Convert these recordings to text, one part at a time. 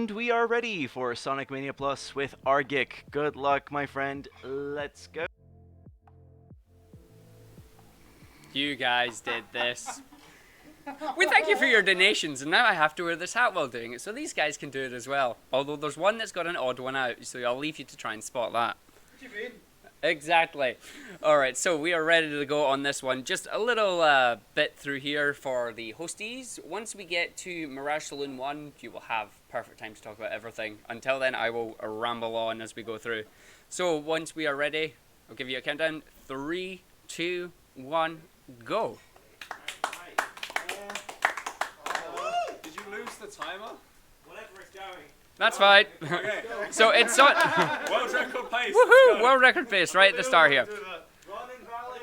And we are ready for Sonic Mania Plus with Argic. Good luck, my friend. Let's go. You guys did this. We thank you for your donations, and now I have to wear this hat while doing it, so these guys can do it as well. Although there's one that's got an odd one out, so I'll leave you to try and spot that. What do you mean? Exactly. Alright, so we are ready to go on this one. Just a little bit through here for the hosties. Once we get to Mirage Saloon 1, you will have perfect time to talk about everything. Until then, I will ramble on as we go through. So, once we are ready, I'll give you a countdown. 3, 2, 1, go. Did you lose the timer? Whatever it's going. That's fine. Okay. So, it's not... World record pace. Woohoo! World record pace right at the start here. Run invalid.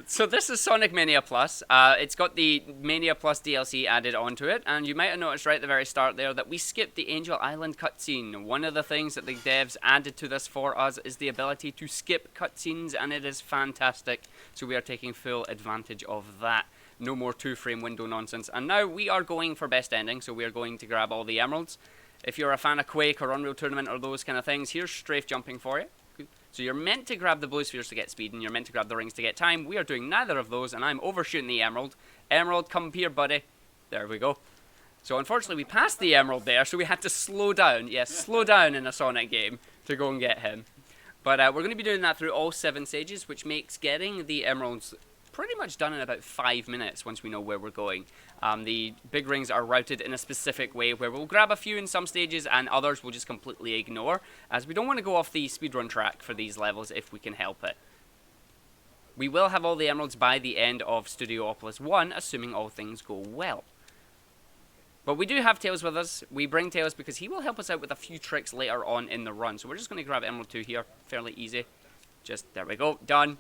So this is Sonic Mania Plus. It's got the Mania Plus DLC added onto it, and you might have noticed right at the very start there that we skipped the Angel Island cutscene. One of the things that the devs added to this for us is the ability to skip cutscenes, and it is fantastic. So we are taking full advantage of that. No more 2-frame window nonsense. And now we are going for best ending, so we are going to grab all the emeralds. If you're a fan of Quake or Unreal Tournament or those kind of things, here's strafe jumping for you. So you're meant to grab the blue spheres to get speed, and you're meant to grab the rings to get time. We are doing neither of those, and I'm overshooting the emerald. Emerald, come here, buddy. There we go. So unfortunately, we passed the emerald there, so we had to slow down. Yes, slow down in a Sonic game to go and get him. But we're going to be doing that through all 7 stages, which makes getting the emeralds pretty much done in about 5 minutes once we know where we're going. The big rings are routed in a specific way where we'll grab a few in some stages and others we'll just completely ignore, as we don't want to go off the speedrun track for these levels if we can help it. We will have all the emeralds by the end of Studiopolis 1, assuming all things go well. But we do have Tails with us. We bring Tails because he will help us out with a few tricks later on in the run. So we're just going to grab Emerald 2 here, fairly easy. Just, there we go, done.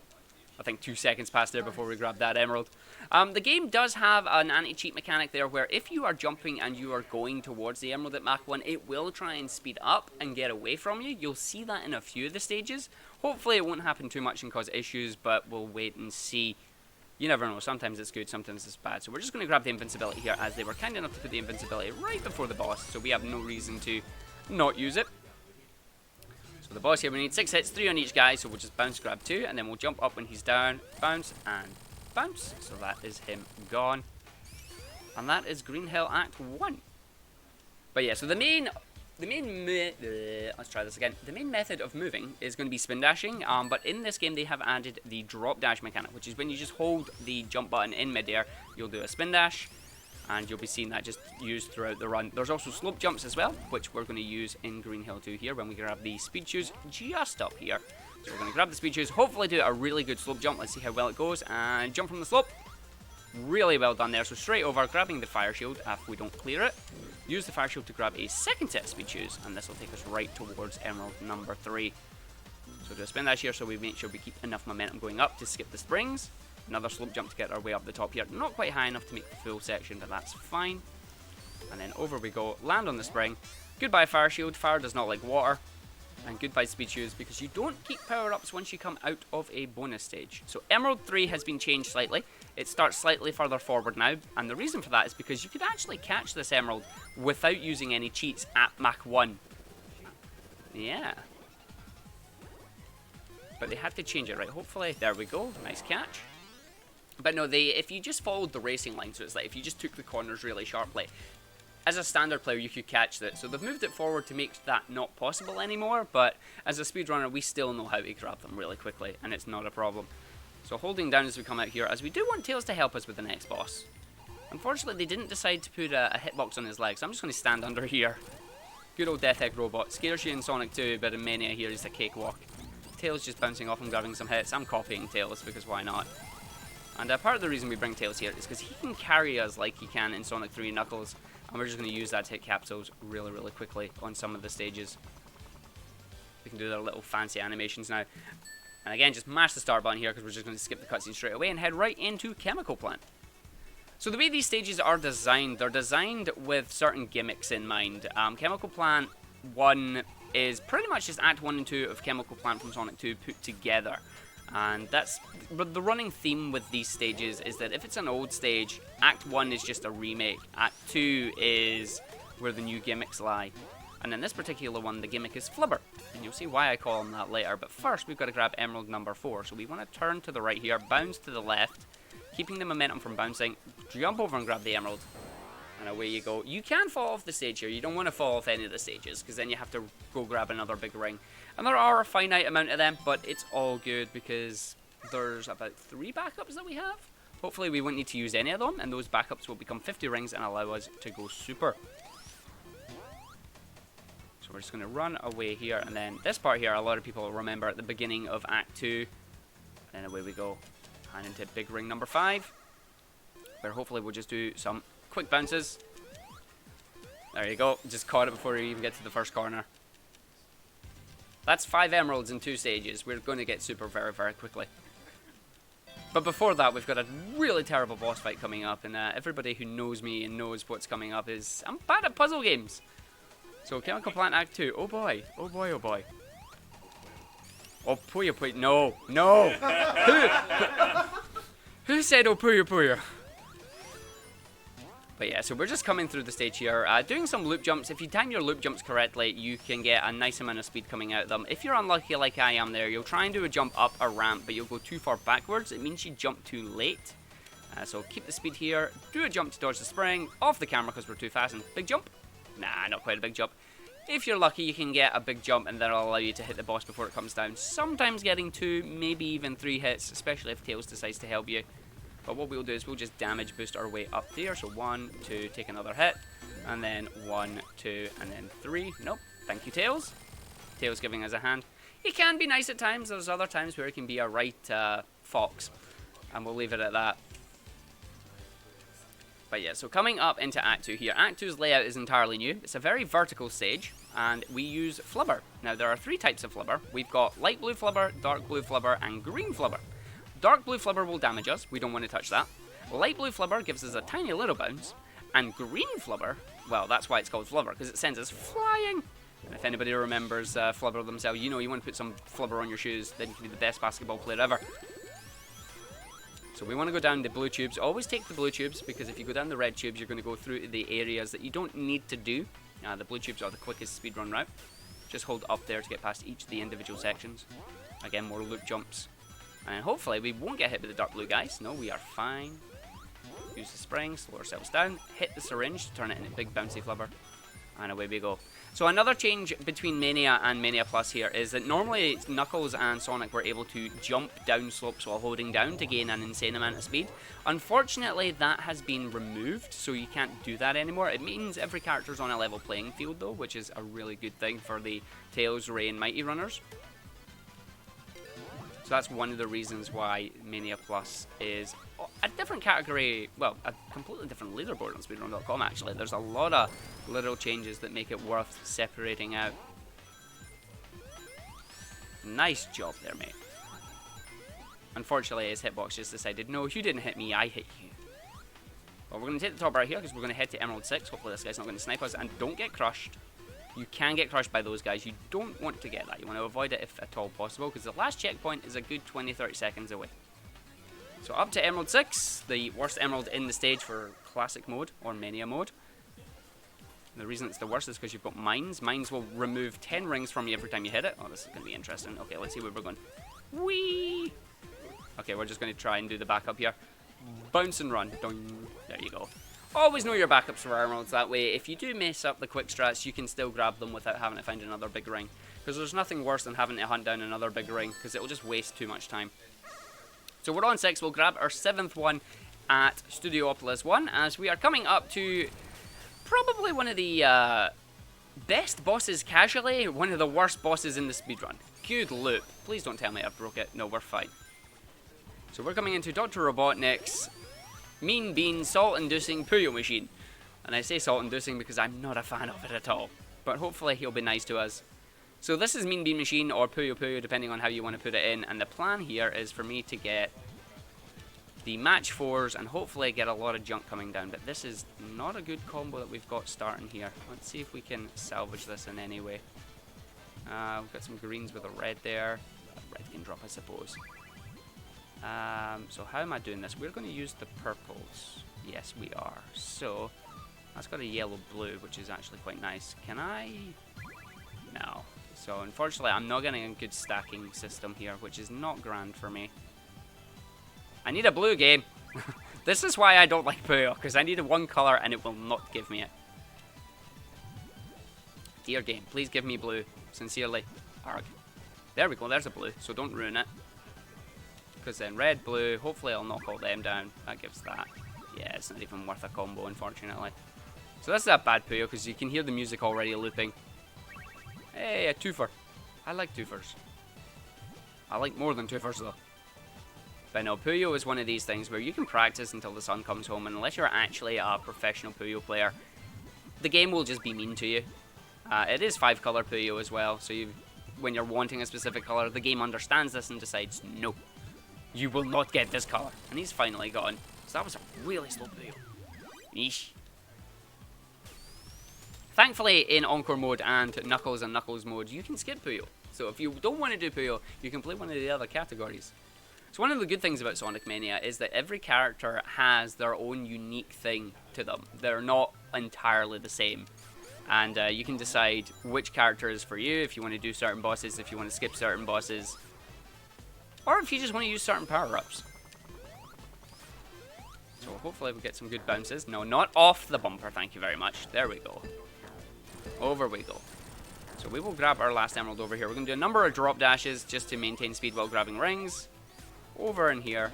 I think 2 seconds passed there before we grabbed that emerald. The game does have an anti-cheat mechanic there where if you are jumping and you are going towards the emerald at Mach 1, it will try and speed up and get away from you. You'll see that in a few of the stages. Hopefully it won't happen too much and cause issues, but we'll wait and see. You never know, sometimes it's good, sometimes it's bad. So we're just going to grab the invincibility here, as they were kind enough to put the invincibility right before the boss, so we have no reason to not use it. So the boss here, we need 6 hits, 3 on each guy, so we'll just bounce, grab 2, and then we'll jump up when he's down, bounce, and bounce. So that is him gone. And that is Green Hill Act 1. But yeah, so the main let's try this again. The main method of moving is going to be spin dashing, but in this game they have added the drop dash mechanic, which is when you just hold the jump button in midair, you'll do a spin dash, and you'll be seeing that just used throughout the run. There's also slope jumps as well, which we're going to use in Green Hill 2 here when we grab the speed shoes just up here. So we're going to grab the speed shoes, hopefully do a really good slope jump. Let's see how well it goes, and jump from the slope. Really well done there. So straight over, grabbing the fire shield if we don't clear it. Use the fire shield to grab a second set of speed shoes, and this will take us right towards emerald number 3. So do a spin dash here so we make sure we keep enough momentum going up to skip the springs. Another slope jump to get our way up the top here. Not quite high enough to make the full section, but that's fine. And then over we go, land on the spring. Goodbye fire shield, fire does not like water. And goodbye speed shoes, because you don't keep power-ups once you come out of a bonus stage. So Emerald 3 has been changed slightly. It starts slightly further forward now, and the reason for that is because you could actually catch this emerald without using any cheats at Mach 1. Yeah. But they had to change it, right? Hopefully, there we go, nice catch. But no, if you just followed the racing line, so it's like if you just took the corners really sharply, as a standard player, you could catch that. So they've moved it forward to make that not possible anymore, but as a speedrunner, we still know how to grab them really quickly, and it's not a problem. So holding down as we come out here, as we do want Tails to help us with the next boss. Unfortunately, they didn't decide to put a hitbox on his leg, so I'm just going to stand under here. Good old Death Egg Robot. Scares you in Sonic 2, but in Mania here, he's a cakewalk. Tails just bouncing off and grabbing some hits. I'm copying Tails, because why not? And part of the reason we bring Tails here is because he can carry us like he can in Sonic 3 Knuckles. And we're just going to use that to hit capsules really, really quickly on some of the stages. We can do their little fancy animations now. And again, just mash the start button here because we're just going to skip the cutscene straight away and head right into Chemical Plant. So the way these stages are designed, they're designed with certain gimmicks in mind. Chemical Plant 1 is pretty much just Act 1 and 2 of Chemical Plant from Sonic 2 put together. And that's the running theme with these stages is that if it's an old stage, Act 1 is just a remake. Act 2 is where the new gimmicks lie. And in this particular one, the gimmick is Flubber. And you'll see why I call him that later. But first, we've got to grab emerald number 4. So we want to turn to the right here, bounce to the left, keeping the momentum from bouncing, jump over and grab the emerald. And away you go. You can fall off the stage here. You don't want to fall off any of the stages, because then you have to go grab another big ring. And there are a finite amount of them, but it's all good because there's about 3 backups that we have. Hopefully we won't need to use any of them, and those backups will become 50 rings and allow us to go super. So we're just going to run away here, and then this part here, a lot of people will remember at the beginning of Act 2. And then away we go. And into big ring number 5, where hopefully we'll just do some quick bounces. There you go. Just caught it before you even get to the first corner. That's 5 emeralds in 2 stages. We're going to get super very, very quickly. But before that, we've got a really terrible boss fight coming up. And everybody who knows me and knows what's coming up is I'm bad at puzzle games. So Chemical Plant Act 2. Oh boy. Oh boy, oh boy. Oh puya puya. No. No. Who said oh puya puya? But yeah, so we're just coming through the stage here, doing some loop jumps. If you time your loop jumps correctly, you can get a nice amount of speed coming out of them. If you're unlucky like I am there, you'll try and do a jump up a ramp, but you'll go too far backwards. It means you jump too late. So keep the speed here, do a jump to dodge the spring, off the camera because we're too fast, and big jump? Nah, not quite a big jump. If you're lucky, you can get a big jump, and that'll allow you to hit the boss before it comes down. Sometimes getting 2, maybe even 3 hits, especially if Tails decides to help you. But what we'll do is we'll just damage boost our way up there. So 1, 2, take another hit. And then 1, 2, and then 3. Nope. Thank you, Tails. Tails giving us a hand. He can be nice at times. There's other times where he can be a right fox. And we'll leave it at that. But yeah, so coming up into Act 2 here. Act 2's layout is entirely new. It's a very vertical stage. And we use Flubber. Now, there are 3 types of Flubber. We've got light blue Flubber, dark blue Flubber, and green Flubber. Dark blue Flubber will damage us, we don't want to touch that. Light blue Flubber gives us a tiny little bounce. And green Flubber, well, that's why it's called Flubber, because it sends us flying. And if anybody remembers Flubber themselves, you know you want to put some Flubber on your shoes, then you can be the best basketball player ever. So we want to go down the blue tubes. Always take the blue tubes, because if you go down the red tubes, you're going to go through the areas that you don't need to do. The blue tubes are the quickest speedrun route. Just hold up there to get past each of the individual sections. Again, more loop jumps. And hopefully we won't get hit with the dark blue guys. No, we are fine. Use the spring, slow ourselves down, hit the syringe to turn it into a big bouncy Flubber. And away we go. So another change between Mania and Mania Plus here is that normally Knuckles and Sonic were able to jump down slopes while holding down to gain an insane amount of speed. Unfortunately, that has been removed, so you can't do that anymore. It means every character's on a level playing field though, which is a really good thing for the Tails, Ray, and Mighty runners. So that's one of the reasons why Mania Plus is a different category, well, a completely different leaderboard on speedrun.com actually. There's a lot of little changes that make it worth separating out. Nice job there, mate. Unfortunately, his hitbox just decided, no, you didn't hit me, I hit you. Well, we're going to take the top right here because we're going to head to Emerald 6. Hopefully this guy's not going to snipe us, and don't get crushed. You can get crushed by those guys. You don't want to get that. You want to avoid it if at all possible, because the last checkpoint is a good 20-30 seconds away. So up to Emerald 6, the worst emerald in the stage for Classic mode, or Mania mode. And the reason it's the worst is because you've got mines. Mines will remove 10 rings from you every time you hit it. Oh, this is going to be interesting. Okay, let's see where we're going. Whee! Okay, we're just going to try and do the backup here. Bounce and run. Dong. There you go. Always know your backups for emeralds, that way if you do mess up the quick strats, you can still grab them without having to find another big ring. Because there's nothing worse than having to hunt down another big ring, because it'll just waste too much time. So we're on 6, we'll grab our 7th one at Studiopolis 1, as we are coming up to probably one of the best bosses casually, one of the worst bosses in the speedrun. Good loop. Please don't tell me I broke it. No, we're fine. So we're coming into Dr. Robotnik's Mean Bean Salt-Inducing Puyo Machine. And I say salt-inducing because I'm not a fan of it at all. But hopefully he'll be nice to us. So this is Mean Bean Machine, or Puyo Puyo, depending on how you want to put it in. And the plan here is for me to get the match 4s and hopefully get a lot of junk coming down. But this is not a good combo that we've got starting here. Let's see if we can salvage this in any way. We've got some greens with a red there. A red can drop, I suppose. So how am I doing this? We're going to use the purples. Yes, we are. So that's got a yellow blue, which is actually quite nice. Can I No. So unfortunately, I'm not getting a good stacking system here, which is not grand for me. I need a blue game. This is why I don't like Puyo, because I need a one color and it will not give me it. Dear game, please give me blue. Sincerely, Arg. There we go, there's a blue, so don't ruin it. Because then red, blue, hopefully I'll knock all them down. That gives that. Yeah, it's not even worth a combo, unfortunately. So this is a bad Puyo, because you can hear the music already looping. Hey, a twofer. I like twofers. I like more than twofers, though. But no, Puyo is one of these things where you can practice until the sun comes home, and unless you're actually a professional Puyo player, the game will just be mean to you. It is 5-color Puyo as well, so when you're wanting a specific color, the game understands this and decides, no, you will not get this color. And he's finally gone. So that was a really slow Puyo. Yeesh. Thankfully, in Encore mode and Knuckles mode, you can skip Puyo. So if you don't want to do Puyo, you can play one of the other categories. So one of the good things about Sonic Mania is that every character has their own unique thing to them. They're not entirely the same. And you can decide which character is for you, if you want to do certain bosses, if you want to skip certain bosses, or if you just want to use certain power-ups. So hopefully we get some good bounces. No, not off the bumper, thank you very much. There we go. Over we go. So we will grab our last emerald over here. We're going to do a number of drop dashes just to maintain speed while grabbing rings. Over in here.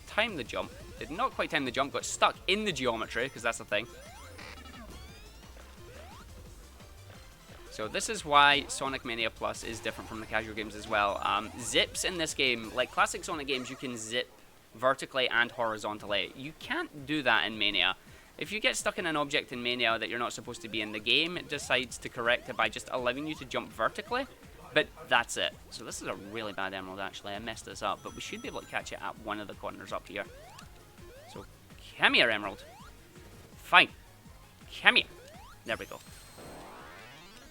Time the jump. Did not quite time the jump, got stuck in the geometry, because that's the thing. So this is why Sonic Mania Plus is different from the casual games as well. Zips in this game, like classic Sonic games, you can zip vertically and horizontally. You can't do that in Mania. If you get stuck in an object in Mania that you're not supposed to be in, the game decides to correct it by just allowing you to jump vertically, but that's it. So this is a really bad emerald actually, I messed this up, but we should be able to catch it at one of the corners up here. So, come here, emerald. Fine. Come here. There we go.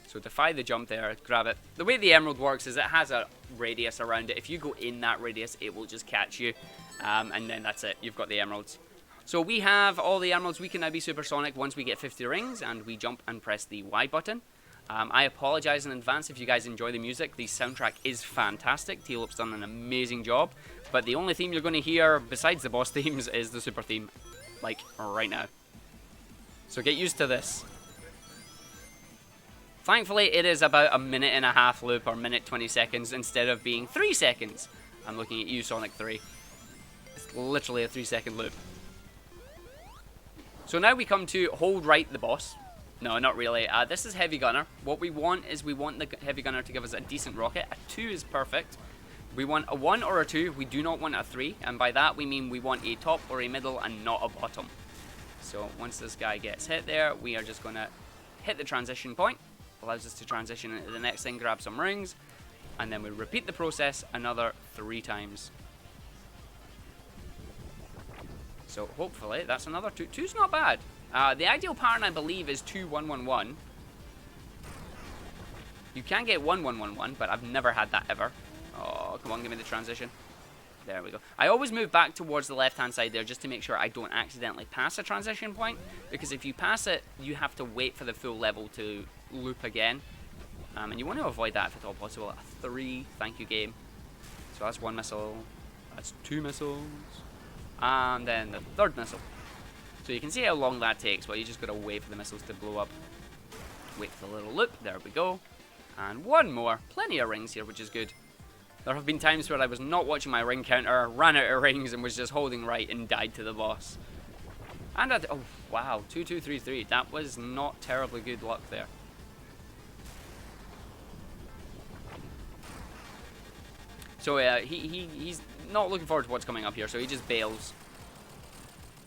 So defy the jump there, grab it. The way the emerald works is it has a radius around it. If you go in that radius, it will just catch you. And then that's it, you've got the emeralds. So we have all the emeralds. We can now be supersonic once we get 50 rings, and we jump and press the Y button. I apologize in advance if you guys enjoy the music. The soundtrack is fantastic. T-Lope's done an amazing job. But the only theme you're going to hear, besides the boss themes, is the super theme. Like, right now. So get used to this. Thankfully, it is about a minute and a half loop, or minute 20 seconds, instead of being 3 seconds. I'm looking at you, Sonic 3. It's literally a 3-second loop. So now we come to hold right the boss. No, not really. This is Heavy Gunner. What we want is we want the Heavy Gunner to give us a decent rocket. A 2 is perfect. We want a 1 or a 2. We do not want a 3. And by that we mean we want a top or a middle and not a bottom. So once this guy gets hit there, we are just going to hit the transition point. Allows us to transition into the next thing, grab some rings, and then we repeat the process another 3 times. So hopefully that's another 2. 2's not bad. The ideal pattern, I believe, is 2-1-1-1. You can get 1-1-1-1, but I've never had that ever. Oh, come on, give me the transition. There we go. I always move back towards the left-hand side there just to make sure I don't accidentally pass a transition point, because if you pass it, you have to wait for the full level to loop again. And you want to avoid that if at all possible. A 3, thank you, game. So that's 1 missile. That's 2 missiles. And then the 3rd missile. So you can see how long that takes. Well, you just got to wait for the missiles to blow up. Wait for the little loop. There we go. And 1 more. Plenty of rings here, which is good. There have been times where I was not watching my ring counter, ran out of rings, and was just holding right and died to the boss. And oh wow, 2-2-3-3. That was not terribly good luck there. So he's not looking forward to what's coming up here, so he just bails.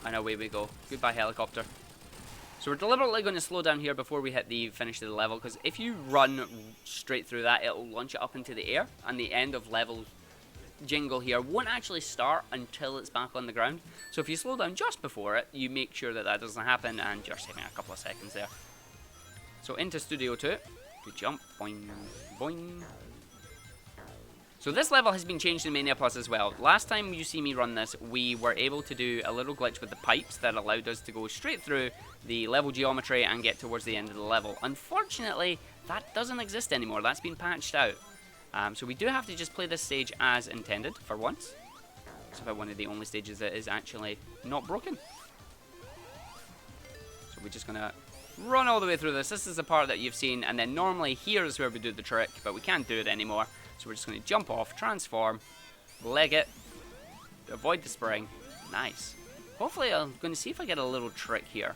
And away we go. Goodbye, helicopter. So we're deliberately going to slow down here before we hit the finish of the level, because if you run straight through that, it'll launch it up into the air, and the end of level jingle here won't actually start until it's back on the ground. So if you slow down just before it, you make sure that that doesn't happen, and you're saving a couple of seconds there. So into Studio 2. Good jump. Boing, boing. So this level has been changed in Mania Plus as well. Last time you see me run this, we were able to do a little glitch with the pipes that allowed us to go straight through the level geometry and get towards the end of the level. Unfortunately, that doesn't exist anymore. That's been patched out. So we do have to just play this stage as intended for once. It's about one of the only stages that is actually not broken. So we're just going to run all the way through this. This is the part that you've seen, and then normally here is where we do the trick, but we can't do it anymore. So we're just going to jump off, transform, leg it, avoid the spring. Nice. Hopefully I'm going to see if I get a little trick here.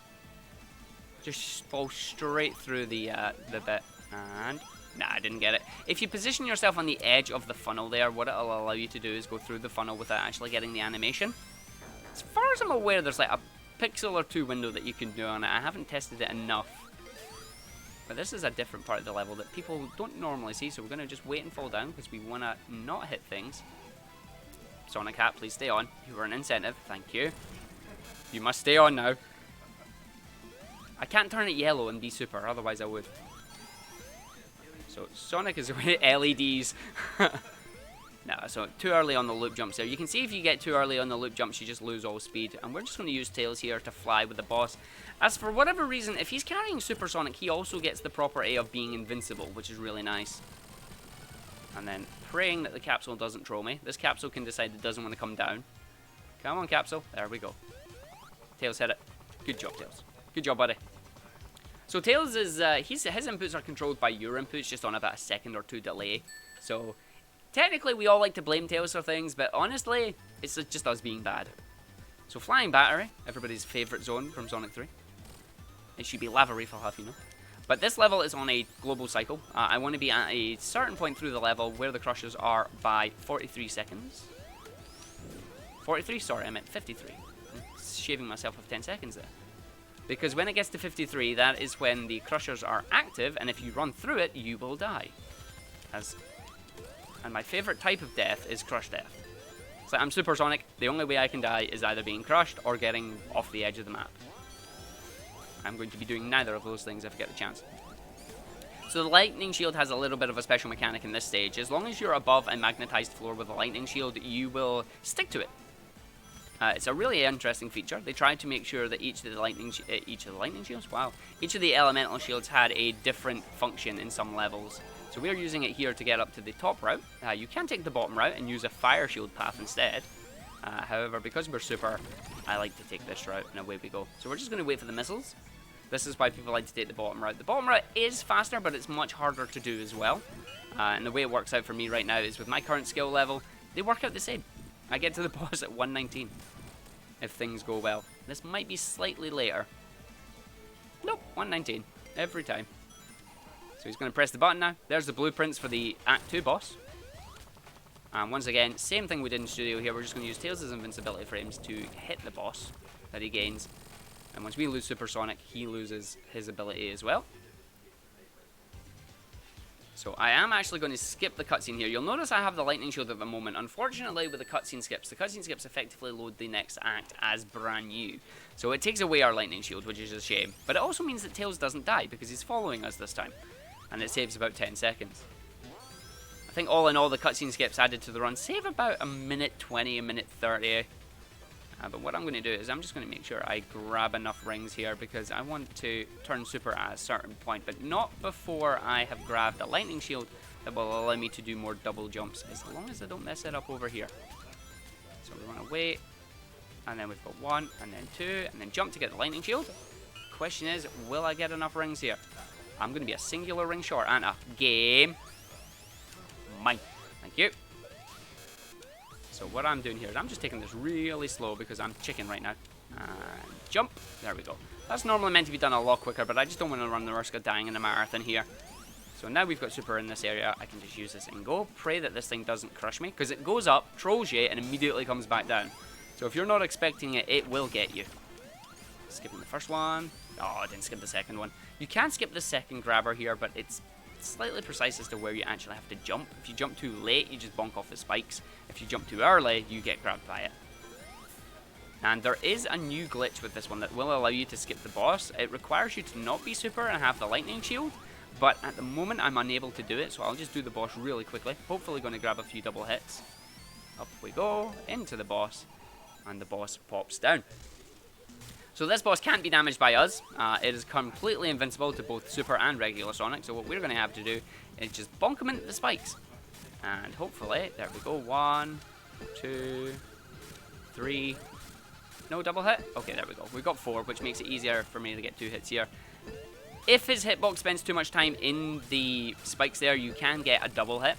Just fall straight through the bit, and nah, I didn't get it. If you position yourself on the edge of the funnel there, what it'll allow you to do is go through the funnel without actually getting the animation. As far as I'm aware, there's like a pixel or two window that you can do on it. I haven't tested it enough. But this is a different part of the level that people don't normally see, so we're going to just wait and fall down because we want to not hit things. Sonic Hat, please stay on. You were an incentive. Thank you. You must stay on now. I can't turn it yellow and be super, otherwise I would. So Sonic is LEDs. No, so too early on the loop jumps there. You can see if you get too early on the loop jumps, you just lose all speed. And we're just going to use Tails here to fly with the boss. As for whatever reason, if he's carrying Supersonic, he also gets the property of being invincible, which is really nice. And then praying that the capsule doesn't troll me. This capsule can decide it doesn't want to come down. Come on, capsule. There we go. Tails hit it. Good job, Tails. Good job, buddy. So Tails is, his inputs are controlled by your inputs, just on about a second or two delay. So technically we all like to blame Tails for things, but honestly, it's just us being bad. So Flying Battery, everybody's favourite zone from Sonic 3. It should be Lava Reef, I'll have you know. But this level is on a global cycle. I want to be at a certain point through the level where the crushers are by 43 seconds. 43? Sorry, I meant 53. I'm shaving myself of 10 seconds there. Because when it gets to 53, that is when the crushers are active, and if you run through it, you will die. And my favourite type of death is crush death. So I'm Supersonic. The only way I can die is either being crushed or getting off the edge of the map. I'm going to be doing neither of those things if I get the chance. So the lightning shield has a little bit of a special mechanic in this stage. As long as you're above a magnetized floor with a lightning shield, you will stick to it. It's a really interesting feature. They tried to make sure that each of the lightning shields, wow, each of the elemental shields had a different function in some levels. So we're using it here to get up to the top route. You can take the bottom route and use a fire shield path instead. However, because we're super, I like to take this route, and away we go. So we're just going to wait for the missiles. This is why people like to take the bottom route. The bottom route is faster, but it's much harder to do as well. And the way it works out for me right now is with my current skill level, they work out the same. I get to the boss at 119, if things go well. This might be slightly later. Nope, 119, every time. So he's going to press the button now. There's the blueprints for the Act 2 boss. And once again, same thing we did in Studio here. We're just going to use Tails' invincibility frames to hit the boss that he gains. And once we lose Supersonic, he loses his ability as well. So I am actually going to skip the cutscene here. You'll notice I have the lightning shield at the moment. Unfortunately, with the cutscene skips effectively load the next act as brand new. So it takes away our lightning shield, which is a shame. But it also means that Tails doesn't die because he's following us this time. And it saves about 10 seconds. I think all in all, the cutscene skips added to the run save about a minute 20, a minute 30. But what I'm going to do is I'm just going to make sure I grab enough rings here because I want to turn super at a certain point, but not before I have grabbed a lightning shield that will allow me to do more double jumps, as long as I don't mess it up over here. So we want to wait, and then we've got 1, and then 2, and then jump to get the lightning shield. Question is, will I get enough rings here? I'm going to be a singular ring short, aren't I? Game. Mine. Thank you. So what I'm doing here is I'm just taking this really slow because I'm chicken right now. And jump. There we go. That's normally meant to be done a lot quicker, but I just don't want to run the risk of dying in a marathon here. So now we've got super in this area. I can just use this and go. Pray that this thing doesn't crush me, because it goes up, trolls you, and immediately comes back down. So if you're not expecting it, it will get you. Skipping the first one. Oh, I didn't skip the second one. You can skip the second grabber here, but it's slightly precise as to where you actually have to jump. If you jump too late, you just bonk off the spikes. If you jump too early, you get grabbed by it. And there is a new glitch with this one that will allow you to skip the boss. It requires you to not be super and have the lightning shield, but at the moment I'm unable to do it, so I'll just do the boss really quickly. Hopefully going to grab a few double hits. Up we go, into the boss, and the boss pops down. So this boss can't be damaged by us. It is completely invincible to both Super and regular Sonic. So what we're going to have to do is just bonk him into the spikes. And hopefully, there we go. 1, 2, 3. No double hit? Okay, there we go. We got 4, which makes it easier for me to get 2 hits here. If his hitbox spends too much time in the spikes there, you can get a double hit.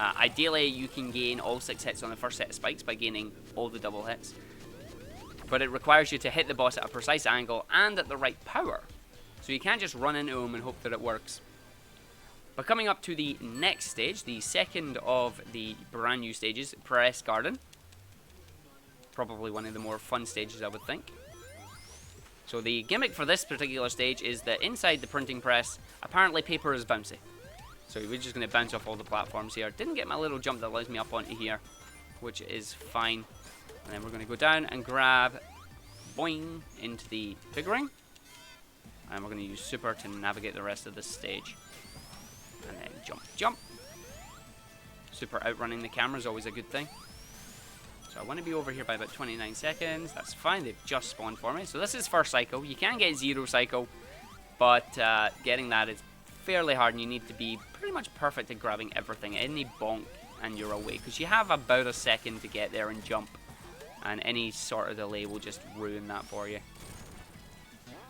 Ideally, you can gain all 6 hits on the first set of spikes by gaining all the double hits. But it requires you to hit the boss at a precise angle and at the right power. So you can't just run into him and hope that it works. But coming up to the next stage, the second of the brand new stages, Press Garden. Probably one of the more fun stages, I would think. So the gimmick for this particular stage is that inside the printing press, apparently paper is bouncy. So we're just going to bounce off all the platforms here. Didn't get my little jump that allows me up onto here, which is fine. And then we're going to go down and grab boing into the big ring. And we're going to use Super to navigate the rest of this stage. And then jump, jump. Super outrunning the camera is always a good thing. So I want to be over here by about 29 seconds. That's fine. They've just spawned for me. So this is first cycle. You can get 0 cycle, but getting that is fairly hard, and you need to be pretty much perfect at grabbing everything. Any bonk and you're away, because you have about a second to get there and jump, and any sort of delay will just ruin that for you.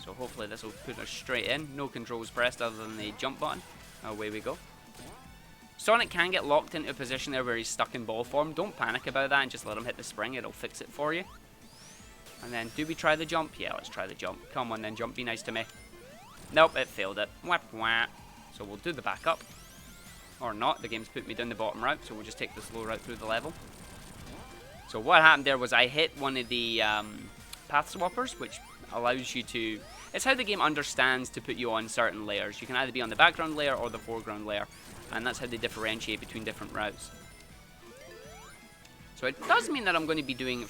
So hopefully this will put us straight in. No controls pressed other than the jump button. Away we go. Sonic can get locked into a position there where he's stuck in ball form. Don't panic about that and just let him hit the spring. It'll fix it for you. And then, do we try the jump? Yeah, let's try the jump. Come on then, jump. Be nice to me. Nope, it failed it. Whap, whap. So we'll do the backup. Or not. The game's put me down the bottom route, so we'll just take the slow route through the level. So what happened there was I hit one of the path swappers, which allows you to... It's how the game understands to put you on certain layers. You can either be on the background layer or the foreground layer. And that's how they differentiate between different routes. So it does mean that I'm going to be doing no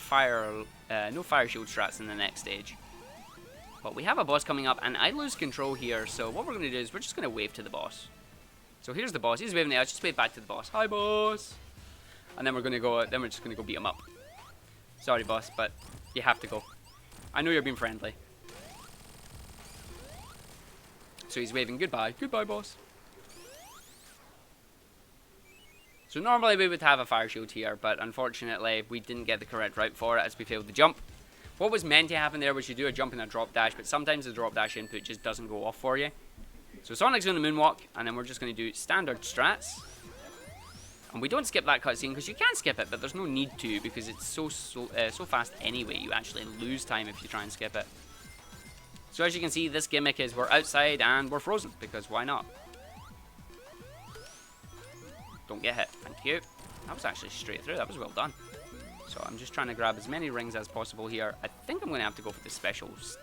fire shield strats in the next stage. But we have a boss coming up, and I lose control here. So what we're going to do is we're just going to wave to the boss. So here's the boss. He's waving at us. Just wave back to the boss. Hi, boss. And then we're going to go. Then we're just going to go beat him up. Sorry, boss, but you have to go. I know you're being friendly. So he's waving goodbye. Goodbye, boss. So normally we would have a fire shield here, but unfortunately we didn't get the correct route for it as we failed the jump. What was meant to happen there was you do a jump and a drop dash, but sometimes the drop dash input just doesn't go off for you. So Sonic's going to moonwalk, and then we're just going to do standard strats. And we don't skip that cutscene because you can skip it, but there's no need to because it's so fast anyway. You actually lose time if you try and skip it. So as you can see, this gimmick is we're outside and we're frozen because why not? Don't get hit. Thank you. That was actually straight through. That was well done. So I'm just trying to grab as many rings as possible here. I think I'm going to have to go for the specials.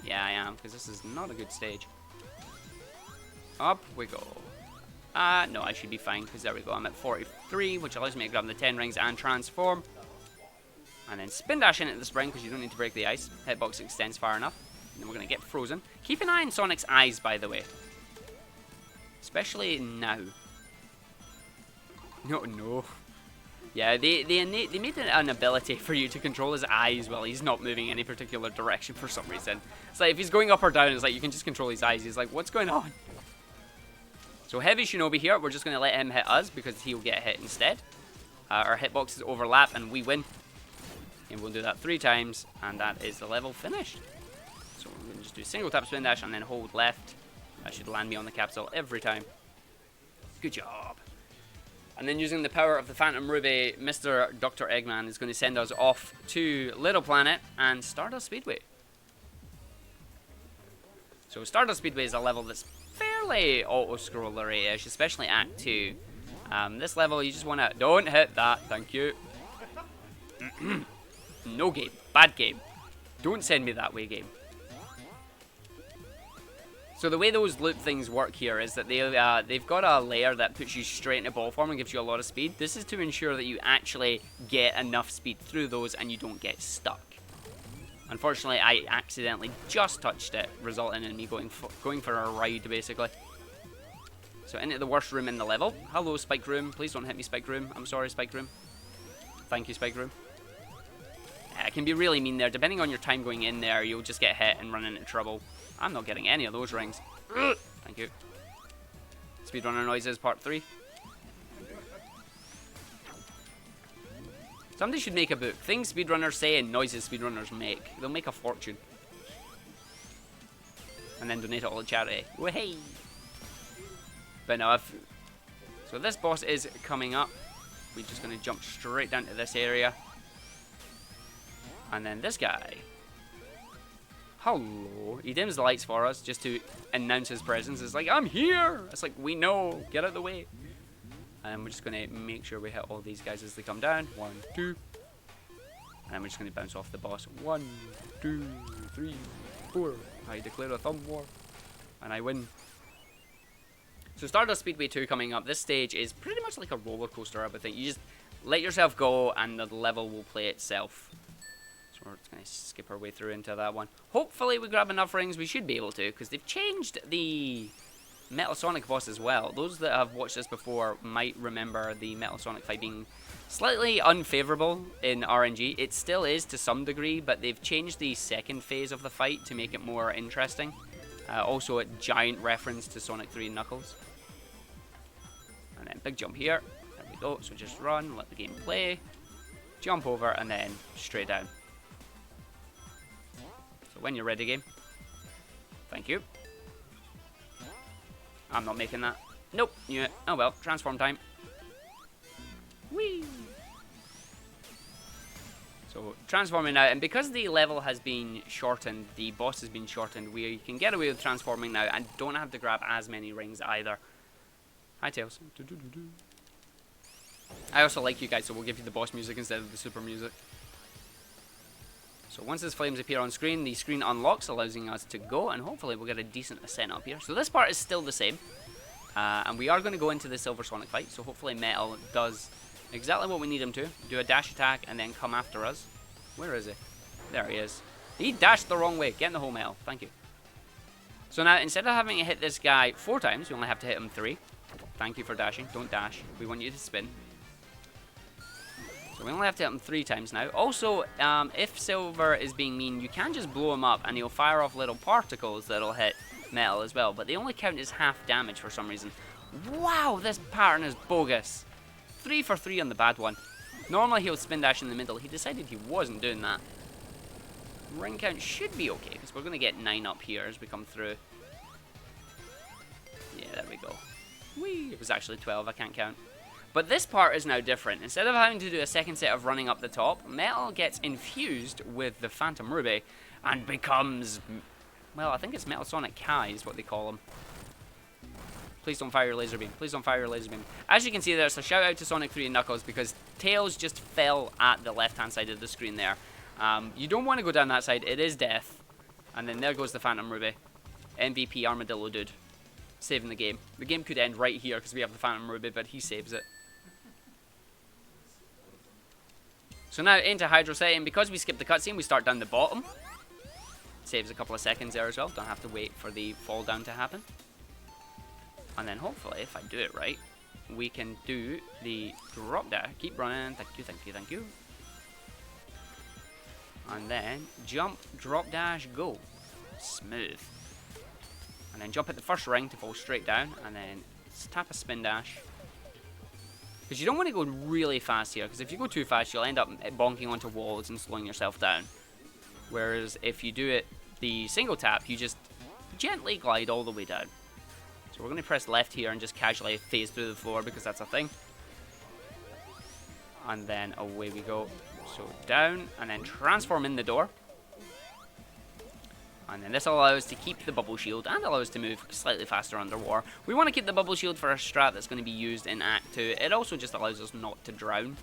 Yeah, I am, because this is not a good stage. Up we go. No, I should be fine, because there we go. I'm at 43, which allows me to grab the 10 rings and transform. And then spin dash into the spring, because you don't need to break the ice. Hitbox extends far enough. And then we're going to get frozen. Keep an eye on Sonic's eyes, by the way. Especially now. No. Yeah, they made an ability for you to control his eyes while he's not moving any particular direction for some reason. It's like if he's going up or down, it's like you can just control his eyes. He's like, what's going on? So Heavy Shinobi here, we're just going to let him hit us because he'll get hit instead. Our hitboxes overlap and we win. And we'll do that 3 times, and that is the level finished. So we're going to just do single tap spin dash and then hold left. That should land me on the capsule every time. Good job. And then using the power of the Phantom Ruby, Mr. Dr. Eggman is going to send us off to Little Planet and Stardust Speedway. So Stardust Speedway is a level that's fairly auto-scrollery-ish, especially Act 2. This level, you just want to... Don't hit that, thank you. No game. Bad game. Don't send me that way, game. So the way those loop things work here is that they've got a layer that puts you straight into ball form and gives you a lot of speed. This is to ensure that you actually get enough speed through those and you don't get stuck. Unfortunately, I accidentally just touched it, resulting in me going for a ride, basically. So into the worst room in the level. Hello, Spike Room. Please don't hit me, Spike Room. I'm sorry, Spike Room. Thank you, Spike Room. can be really mean there. Depending on your time going in there, you'll just get hit and run into trouble. I'm not getting any of those rings. Thank you. Speedrunner noises, part 3. Somebody should make a book. Things speedrunners say and noises speedrunners make. They'll make a fortune. And then donate it all to charity. Wahey! But no, so this boss is coming up. We're just going to jump straight down to this area. And then this guy. Hello. He dims the lights for us just to announce his presence. It's like, I'm here! It's like, we know. Get out of the way. And we're just going to make sure we hit all these guys as they come down. 1, 2. And then we're just going to bounce off the boss. 1, 2, 3, 4. I declare a thumb war. And I win. So Stardust Speedway 2 coming up. This stage is pretty much like a roller coaster, I would think. You just let yourself go and the level will play itself. So we're just going to skip our way through into that one. Hopefully we grab enough rings. We should be able to, because they've changed the Metal Sonic boss as well. Those that have watched this before might remember the Metal Sonic fight being slightly unfavourable in RNG. It still is to some degree, but they've changed the second phase of the fight to make it more interesting. Also a giant reference to Sonic 3 and Knuckles. And then big jump here. There we go. So just run, let the game play. Jump over and then straight down. So when you're ready, game. Thank you. I'm not making that. Nope. Yeah. Oh well. Transform time. Whee! So transforming now, and because the level has been shortened, the boss has been shortened, we can get away with transforming now and don't have to grab as many rings either. Hi Tails. I also like you guys, so we'll give you the boss music instead of the super music. So once his flames appear on screen, the screen unlocks, allowing us to go, and hopefully we'll get a decent ascent up here. So this part is still the same, and we are going to go into the Silver Sonic fight, so hopefully Metal does exactly what we need him to. Do a dash attack and then come after us. Where is he? There he is. He dashed the wrong way. Get in the hole, Metal. Thank you. So now, instead of having to hit this guy 4 times, we only have to hit him 3. Thank you for dashing. Don't dash. We want you to spin. So we only have to hit him 3 times now. Also, if Silver is being mean, you can just blow him up and he'll fire off little particles that'll hit Metal as well. But they only count as half damage for some reason. Wow, this pattern is bogus. 3 for 3 on the bad one. Normally he'll spin dash in the middle. He decided he wasn't doing that. Ring count should be okay, because we're going to get 9 up here as we come through. Yeah, there we go. Whee! It was actually 12, I can't count. But this part is now different. Instead of having to do a second set of running up the top, Metal gets infused with the Phantom Ruby and becomes, well, I think it's Metal Sonic Kai is what they call him. Please don't fire your laser beam. Please don't fire your laser beam. As you can see, there's a shout out to Sonic 3 and Knuckles because Tails just fell at the left-hand side of the screen there. You don't want to go down that side. It is death. And then there goes the Phantom Ruby. MVP Armadillo Dude. Saving the game. The game could end right here because we have the Phantom Ruby, but he saves it. So now into Hydro Setting. Because we skipped the cutscene, we start down the bottom. Saves a couple of seconds there as well. Don't have to wait for the fall down to happen. And then hopefully, if I do it right, we can do the drop dash. Keep running. Thank you, thank you, thank you. And then jump, drop dash, go. Smooth. And then jump at the first ring to fall straight down. And then tap a spin dash. Because you don't want to go really fast here. Because if you go too fast, you'll end up bonking onto walls and slowing yourself down. Whereas if you do it the single tap, you just gently glide all the way down. So we're going to press left here and just casually phase through the floor because that's a thing. And then away we go. So down and then transform in the door. And then this will allow us to keep the bubble shield and allow us to move slightly faster underwater. We want to keep the bubble shield for a strat that's going to be used in Act 2. It also just allows us not to drown.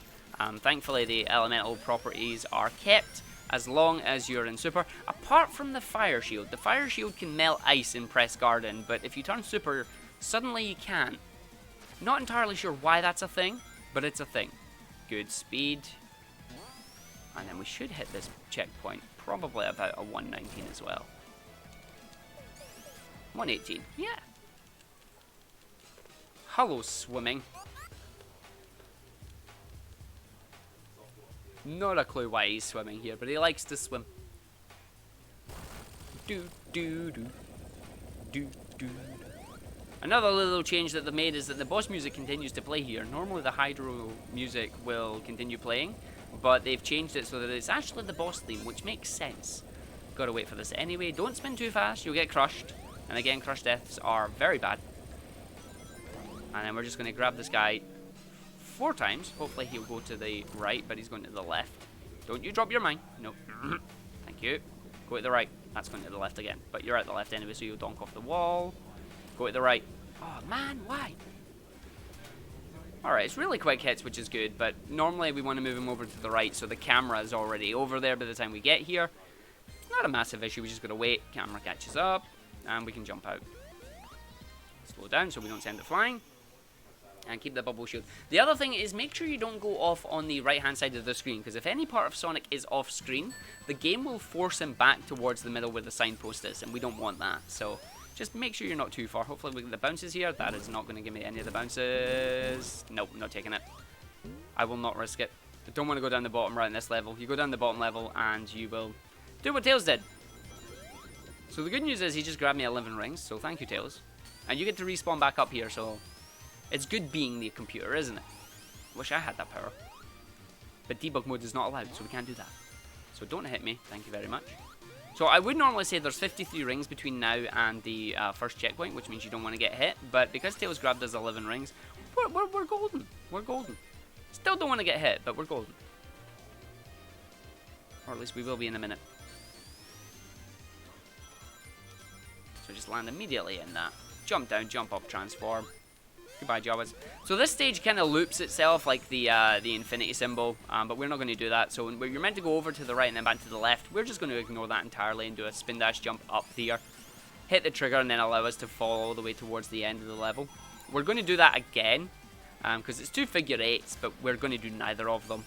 Thankfully the elemental properties are kept as long as you're in super. Apart from the fire shield. The fire shield can melt ice in Press Garden, but if you turn super, suddenly you can't. Not entirely sure why that's a thing, but it's a thing. Good speed. And then we should hit this checkpoint probably about a 119 as well. 118, yeah. Hello, swimming. Not a clue why he's swimming here, but he likes to swim. Do do do do do. Another little change that they've made is that the boss music continues to play here. Normally the hydro music will continue playing, but they've changed it so that it's actually the boss theme, which makes sense. Gotta wait for this anyway. Don't spin too fast, you'll get crushed. And again, crush deaths are very bad. And then we're just gonna grab this guy 4 times. Hopefully he'll go to the right, but he's going to the left. Don't you drop your mine. No. Thank you. Go to the right. That's going to the left again. But you're at the left anyway, so you'll donk off the wall. Go to the right. Oh, man, why? Alright, it's really quick hits, which is good, but normally we want to move him over to the right, so the camera is already over there by the time we get here. Not a massive issue, we just got to wait. Camera catches up, and we can jump out. Slow down so we don't send it flying. And keep the bubble shield. The other thing is make sure you don't go off on the right hand side of the screen, because if any part of Sonic is off screen, the game will force him back towards the middle where the signpost is, and we don't want that. So just make sure you're not too far. Hopefully we get the bounces here. That is not going to give me any of the bounces. Nope, not taking it. I will not risk it. I don't want to go down the bottom right in this level. You go down the bottom level and you will do what Tails did. So the good news is he just grabbed me 11 rings, so thank you, Tails. And you get to respawn back up here, so it's good being the computer, isn't it? Wish I had that power. But debug mode is not allowed, so we can't do that. So don't hit me, thank you very much. So I would normally say there's 53 rings between now and the first checkpoint, which means you don't want to get hit. But because Tails grabbed us 11 rings, we're golden. We're golden. Still don't want to get hit, but we're golden. Or at least we will be in a minute. So just land immediately in that. Jump down, jump up, transform. Goodbye, Jawas. So this stage kind of loops itself like the infinity symbol, but we're not going to do that. So you're meant to go over to the right and then back to the left. We're just going to ignore that entirely and do a spin dash jump up here. Hit the trigger and then allow us to fall all the way towards the end of the level. We're going to do that again, because it's 2 figure 8s, but we're going to do neither of them.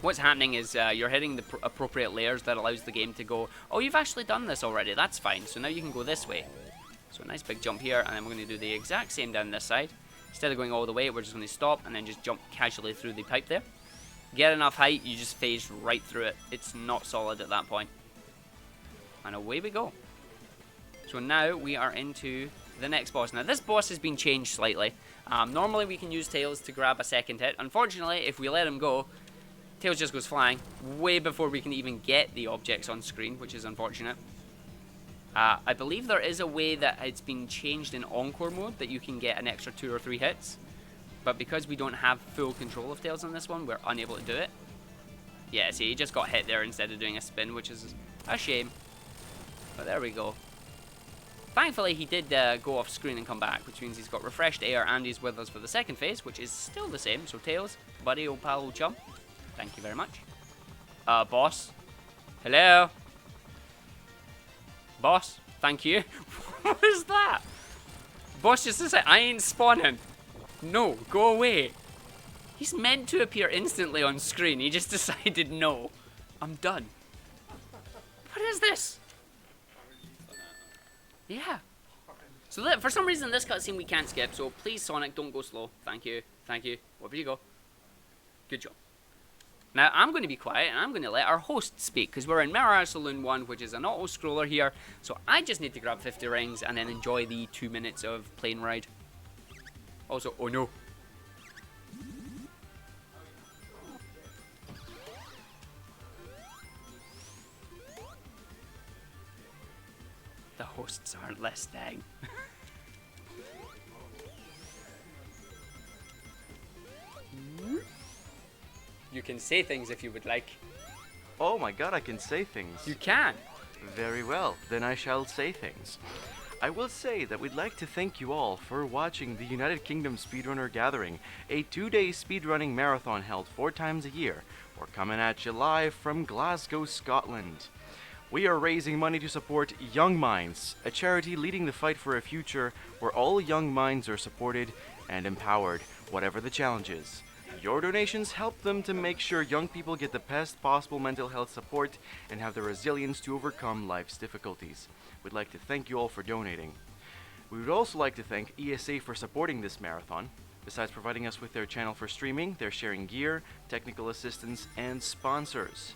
What's happening is you're hitting the appropriate layers that allows the game to go, oh, you've actually done this already, that's fine. So now you can go this way. So a nice big jump here, and then we're going to do the exact same down this side. Instead of going all the way, we're just going to stop and then just jump casually through the pipe there. Get enough height, you just phase right through it. It's not solid at that point. And away we go. So now we are into the next boss. Now this boss has been changed slightly. Normally we can use Tails to grab a second hit. Unfortunately, if we let him go, Tails just goes flying way before we can even get the objects on screen, which is unfortunate. I believe there is a way that it's been changed in Encore mode that you can get an extra 2 or 3 hits. But because we don't have full control of Tails on this one, we're unable to do it. Yeah, see, he just got hit there instead of doing a spin, which is a shame. But there we go. Thankfully, he did go off screen and come back, which means he's got refreshed air and he's with us for the second phase, which is still the same. So Tails, buddy, old pal, old chum, thank you very much. Boss. Hello? Boss, thank you. What is that? Boss just said, I ain't spawning. No, go away. He's meant to appear instantly on screen. He just decided, no, I'm done. What is this? Yeah. So that, for some reason, this cutscene we can't skip. So please, Sonic, don't go slow. Thank you. Thank you. Over you go. Good job. Now, I'm going to be quiet, and I'm going to let our host speak, because we're in Mirage Saloon 1, which is an auto-scroller here, so I just need to grab 50 rings and then enjoy the 2 minutes of plane ride. Also, oh no. The hosts aren't listening. You can say things if you would like. Oh my god, I can say things. You can. Very well, then I shall say things. I will say that we'd like to thank you all for watching the United Kingdom Speedrunner Gathering, a 2-day speedrunning marathon held 4 times a year. We're coming at you live from Glasgow, Scotland. We are raising money to support Young Minds, a charity leading the fight for a future where all young minds are supported and empowered, whatever the challenge is. Your donations help them to make sure young people get the best possible mental health support and have the resilience to overcome life's difficulties. We'd like to thank you all for donating. We would also like to thank ESA for supporting this marathon. Besides providing us with their channel for streaming, they're sharing gear, technical assistance, and sponsors.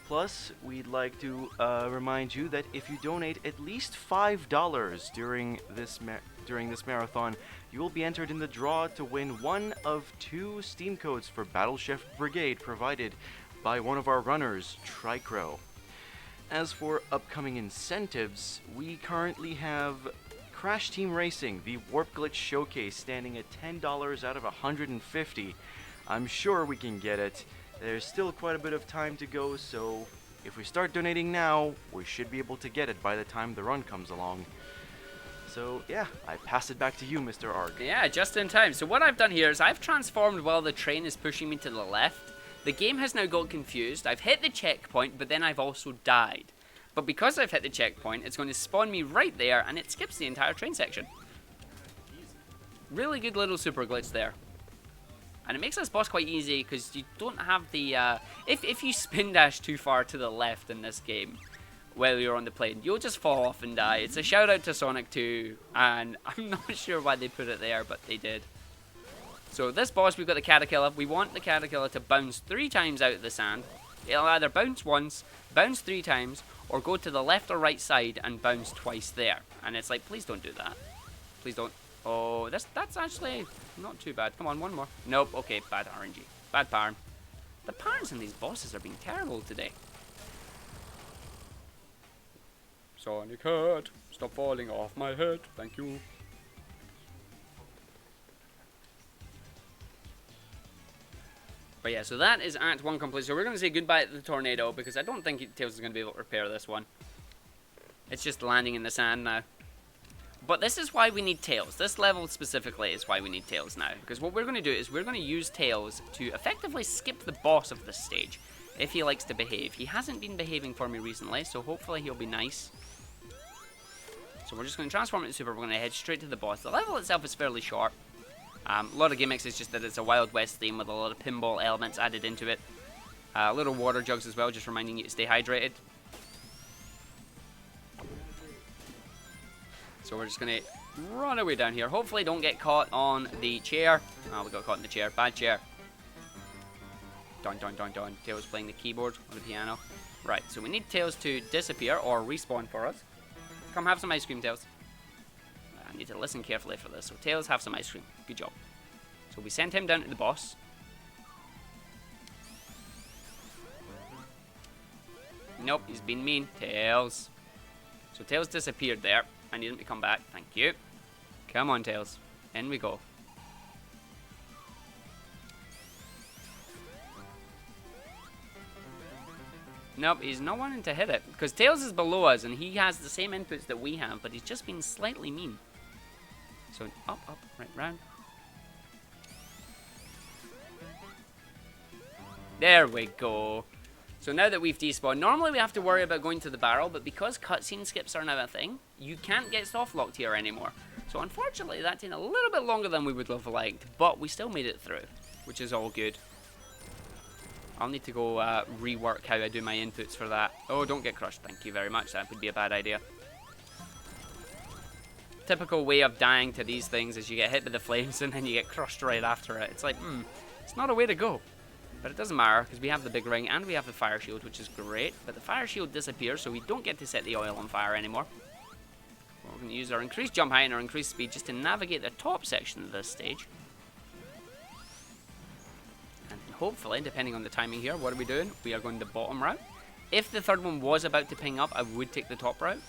Plus, we'd like to remind you that if you donate at least $5 during this marathon, you will be entered in the draw to win one of 2 Steam codes for Battleship Brigade provided by one of our runners, Tricro. As for upcoming incentives, we currently have Crash Team Racing, the Warp Glitch Showcase, standing at $10 out of $150. I'm sure we can get it. There's still quite a bit of time to go, so if we start donating now, we should be able to get it by the time the run comes along. So yeah, I pass it back to you, Mr. Arg. Yeah, just in time. So what I've done here is I've transformed while the train is pushing me to the left. The game has now got confused. I've hit the checkpoint, but then I've also died. But because I've hit the checkpoint, it's going to spawn me right there, and it skips the entire train section. Really good little super glitch there. And it makes this boss quite easy, because you don't have the... If you spin dash too far to the left in this game, while you're on the plane, you'll just fall off and die. It's a shout out to Sonic 2, and I'm not sure why they put it there, but they did. So this boss, we've got the Caterpillar. We want the Caterpillar to bounce 3 times out of the sand. It'll either bounce once, bounce 3 times, or go to the left or right side and bounce twice there. And it's like, please don't do that. Please don't. Oh, that's actually not too bad. Come on, one more. Nope, okay, bad RNG. Bad parn. The parns in these bosses are being terrible today. Sonic Head, stop falling off my head. Thank you. But yeah, so that is Act 1 complete. So we're going to say goodbye to the tornado, because I don't think Tails is going to be able to repair this one. It's just landing in the sand now. But this is why we need Tails. This level specifically is why we need Tails now. Because what we're going to do is we're going to use Tails to effectively skip the boss of this stage, if he likes to behave. He hasn't been behaving for me recently, so hopefully he'll be nice. So we're just going to transform it into Super. We're going to head straight to the boss. The level itself is fairly short. A lot of gimmicks is just that it's a Wild West theme with a lot of pinball elements added into it. Little water jugs as well, just reminding you to stay hydrated. So we're just going to run away down here. Hopefully don't get caught on the chair. Oh, we got caught in the chair. Bad chair. Dun dun dun dun. Tails playing the keyboard on the piano. Right, so we need Tails to disappear or respawn for us. Come have some ice cream, Tails. I need to listen carefully for this. So Tails, have some ice cream. Good job. So we sent him down to the boss. Nope, he's been mean. Tails. So Tails disappeared there. I need him to come back. Thank you. Come on, Tails. In we go. Nope, he's not wanting to hit it. Because Tails is below us and he has the same inputs that we have, but he's just been slightly mean. So up, up, right round. There we go. So now that we've despawned, normally we have to worry about going to the barrel, but because cutscene skips are now a thing, you can't get soft locked here anymore. So unfortunately that took a little bit longer than we would have liked, but we still made it through, which is all good. I'll need to go rework how I do my inputs for that. Oh, don't get crushed, thank you very much, that would be a bad idea. Typical way of dying to these things is you get hit by the flames and then you get crushed right after it. It's like, it's not a way to go. But it doesn't matter, because we have the big ring and we have the fire shield, which is great. But the fire shield disappears, so we don't get to set the oil on fire anymore. We're going to use our increased jump height and our increased speed just to navigate the top section of this stage. And hopefully, depending on the timing here, what are we doing? We are going the bottom route. If the third one was about to ping up, I would take the top route.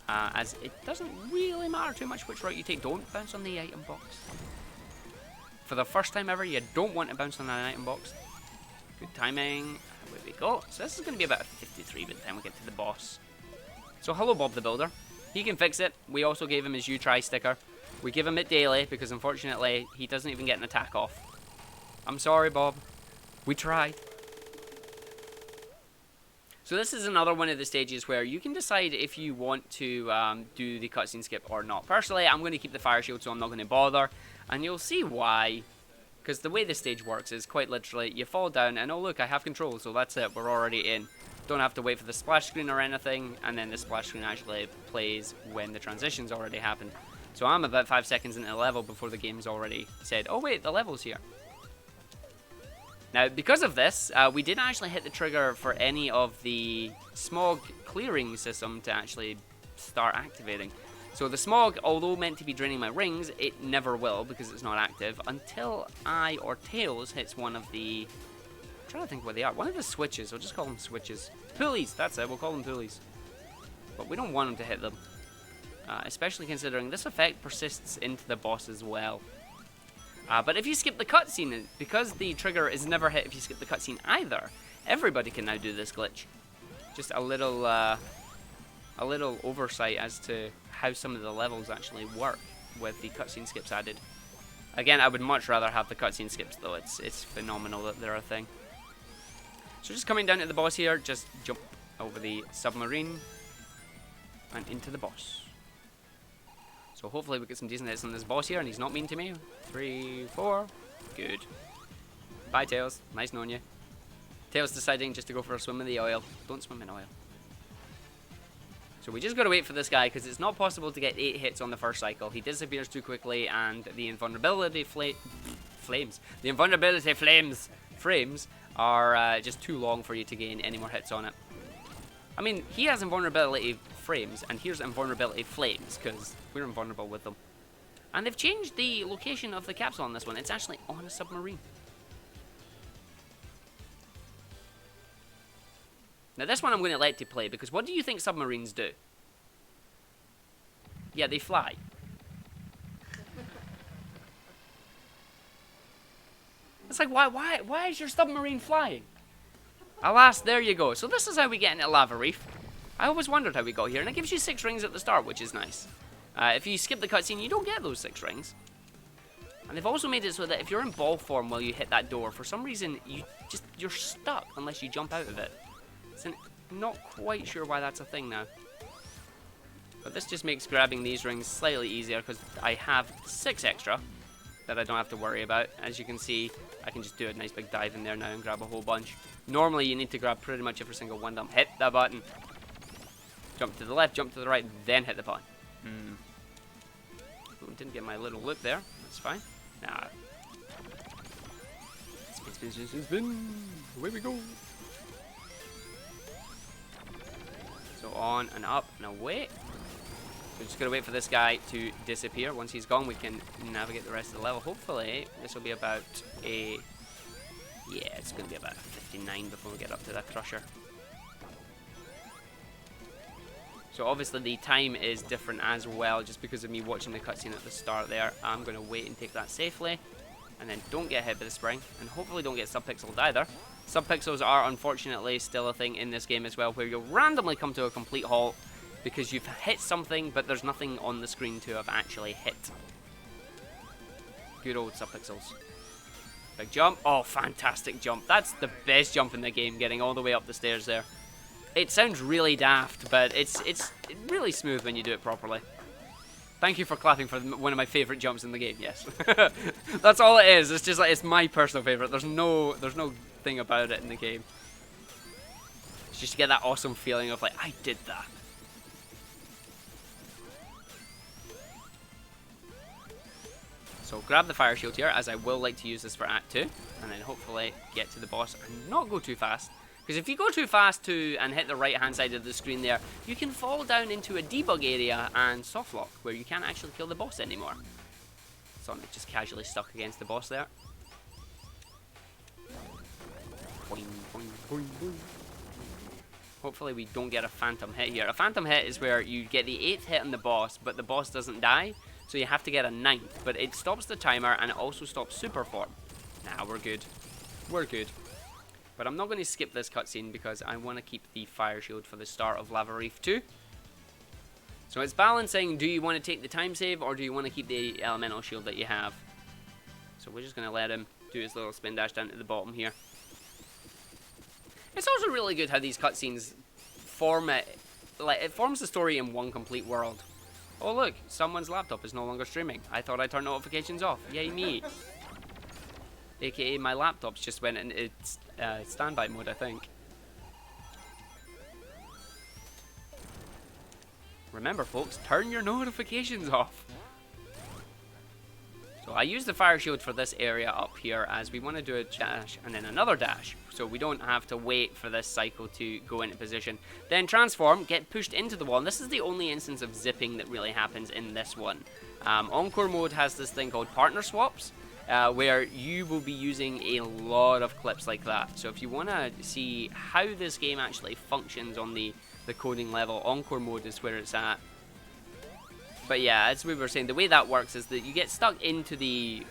As it doesn't really matter too much which route you take. Don't bounce on the item box. For the first time ever, you don't want to bounce on an item box. Good timing. Away we go. So this is going to be about a 53 by the time we get to the boss. So hello, Bob the Builder. He can fix it. We also gave him his "You Try" sticker. We give him it daily because unfortunately he doesn't even get an attack off. I'm sorry, Bob. We tried. So this is another one of the stages where you can decide if you want to do the cutscene skip or not. Personally, I'm going to keep the fire shield, so I'm not going to bother. And you'll see why. Because the way this stage works is quite literally, you fall down and oh look, I have control, so that's it, we're already in. Don't have to wait for the splash screen or anything, and then the splash screen actually plays when the transition's already happened. So I'm about 5 seconds into the level before the game's already said, oh wait, the level's here. Now, because of this, we didn't actually hit the trigger for any of the smog clearing system to actually start activating. So the smog, although meant to be draining my rings, it never will because it's not active until I or Tails hits one of the... I'm trying to think what they are. One of the switches. We'll just call them switches. Pulleys, that's it. We'll call them pulleys. But we don't want them to hit them. Especially considering this effect persists into the boss as well. But if you skip the cutscene, because the trigger is never hit if you skip the cutscene either, everybody can now do this glitch. Just a little oversight as to how some of the levels actually work with the cutscene skips added. Again, I would much rather have the cutscene skips though. It's phenomenal that they're a thing. So just coming down to the boss here, just jump over the submarine and into the boss. So hopefully we get some decent hits on this boss here, and he's not mean to me. 3, 4, good. Bye Tails, nice knowing you. Tails deciding just to go for a swim in the oil. Don't swim in oil. So we just gotta wait for this guy, because it's not possible to get 8 hits on the first cycle. He disappears too quickly, and the invulnerability frames are just too long for you to gain any more hits on it. I mean, he has invulnerability frames, and here's invulnerability flames, because we're invulnerable with them. And they've changed the location of the capsule on this one. It's actually on a submarine. Now this one I'm going to let you play, because what do you think submarines do? Yeah, they fly. It's like, why is your submarine flying? Alas, there you go. So this is how we get into Lava Reef. I always wondered how we got here, and it gives you 6 rings at the start, which is nice. If you skip the cutscene, you don't get those 6 rings. And they've also made it so that if you're in ball form while you hit that door, for some reason, you're stuck unless you jump out of it. So I'm not quite sure why that's a thing now. But this just makes grabbing these rings slightly easier, because I have 6 extra that I don't have to worry about. As you can see, I can just do a nice big dive in there now and grab a whole bunch. Normally, you need to grab pretty much every single one of them. Hit the button. Jump to the left, jump to the right, then hit the button. Oh, didn't get my little loop there. That's fine. Nah. Spin, spin, spin, spin. Away we go. So on and up and away. We're just going to wait for this guy to disappear. Once he's gone, we can navigate the rest of the level. Hopefully, this will be about a... Yeah, it's going to be about a 59 before we get up to that crusher. So obviously the time is different as well, just because of me watching the cutscene at the start there. I'm going to wait and take that safely. And then don't get hit by the spring. And hopefully don't get subpixeled either. Subpixels are unfortunately still a thing in this game as well, where you'll randomly come to a complete halt because you've hit something, but there's nothing on the screen to have actually hit. Good old subpixels. Big jump. Oh, fantastic jump. That's the best jump in the game, getting all the way up the stairs there. It sounds really daft, but it's really smooth when you do it properly. Thank you for clapping for one of my favourite jumps in the game, yes. That's all it is. It's just like, it's my personal favourite. There's no thing about it in the game. It's just to get that awesome feeling of like, I did that. So grab the fire shield here, as I will like to use this for Act 2, and then hopefully get to the boss and not go too fast. Because if you go too fast and hit the right hand side of the screen there, you can fall down into a debug area and softlock, where you can't actually kill the boss anymore. Sonic just casually stuck against the boss there. Boing, boing, boing, boing. Hopefully we don't get a phantom hit here. A phantom hit is where you get the 8th hit on the boss, but the boss doesn't die. So you have to get a 9th, but it stops the timer and it also stops super form. Nah, we're good. We're good. But I'm not going to skip this cutscene because I want to keep the fire shield for the start of Lava Reef 2. So it's balancing, do you want to take the time save or do you want to keep the elemental shield that you have? So we're just going to let him do his little spin dash down to the bottom here. It's also really good how these cutscenes form it, like it forms the story in one complete world. Oh look, someone's laptop is no longer streaming. I thought I turned notifications off. Yay me. AKA my laptop's just went in its standby mode, I think. Remember folks, turn your notifications off. So I use the fire shield for this area up here as we want to do a dash and then another dash. So we don't have to wait for this cycle to go into position. Then transform, get pushed into the wall. And this is the only instance of zipping that really happens in this one. Encore mode has this thing called partner swaps, where you will be using a lot of clips like that. So if you want to see how this game actually functions on the coding level, Encore mode is where it's at. But yeah, as we were saying, the way that works is that you get stuck into the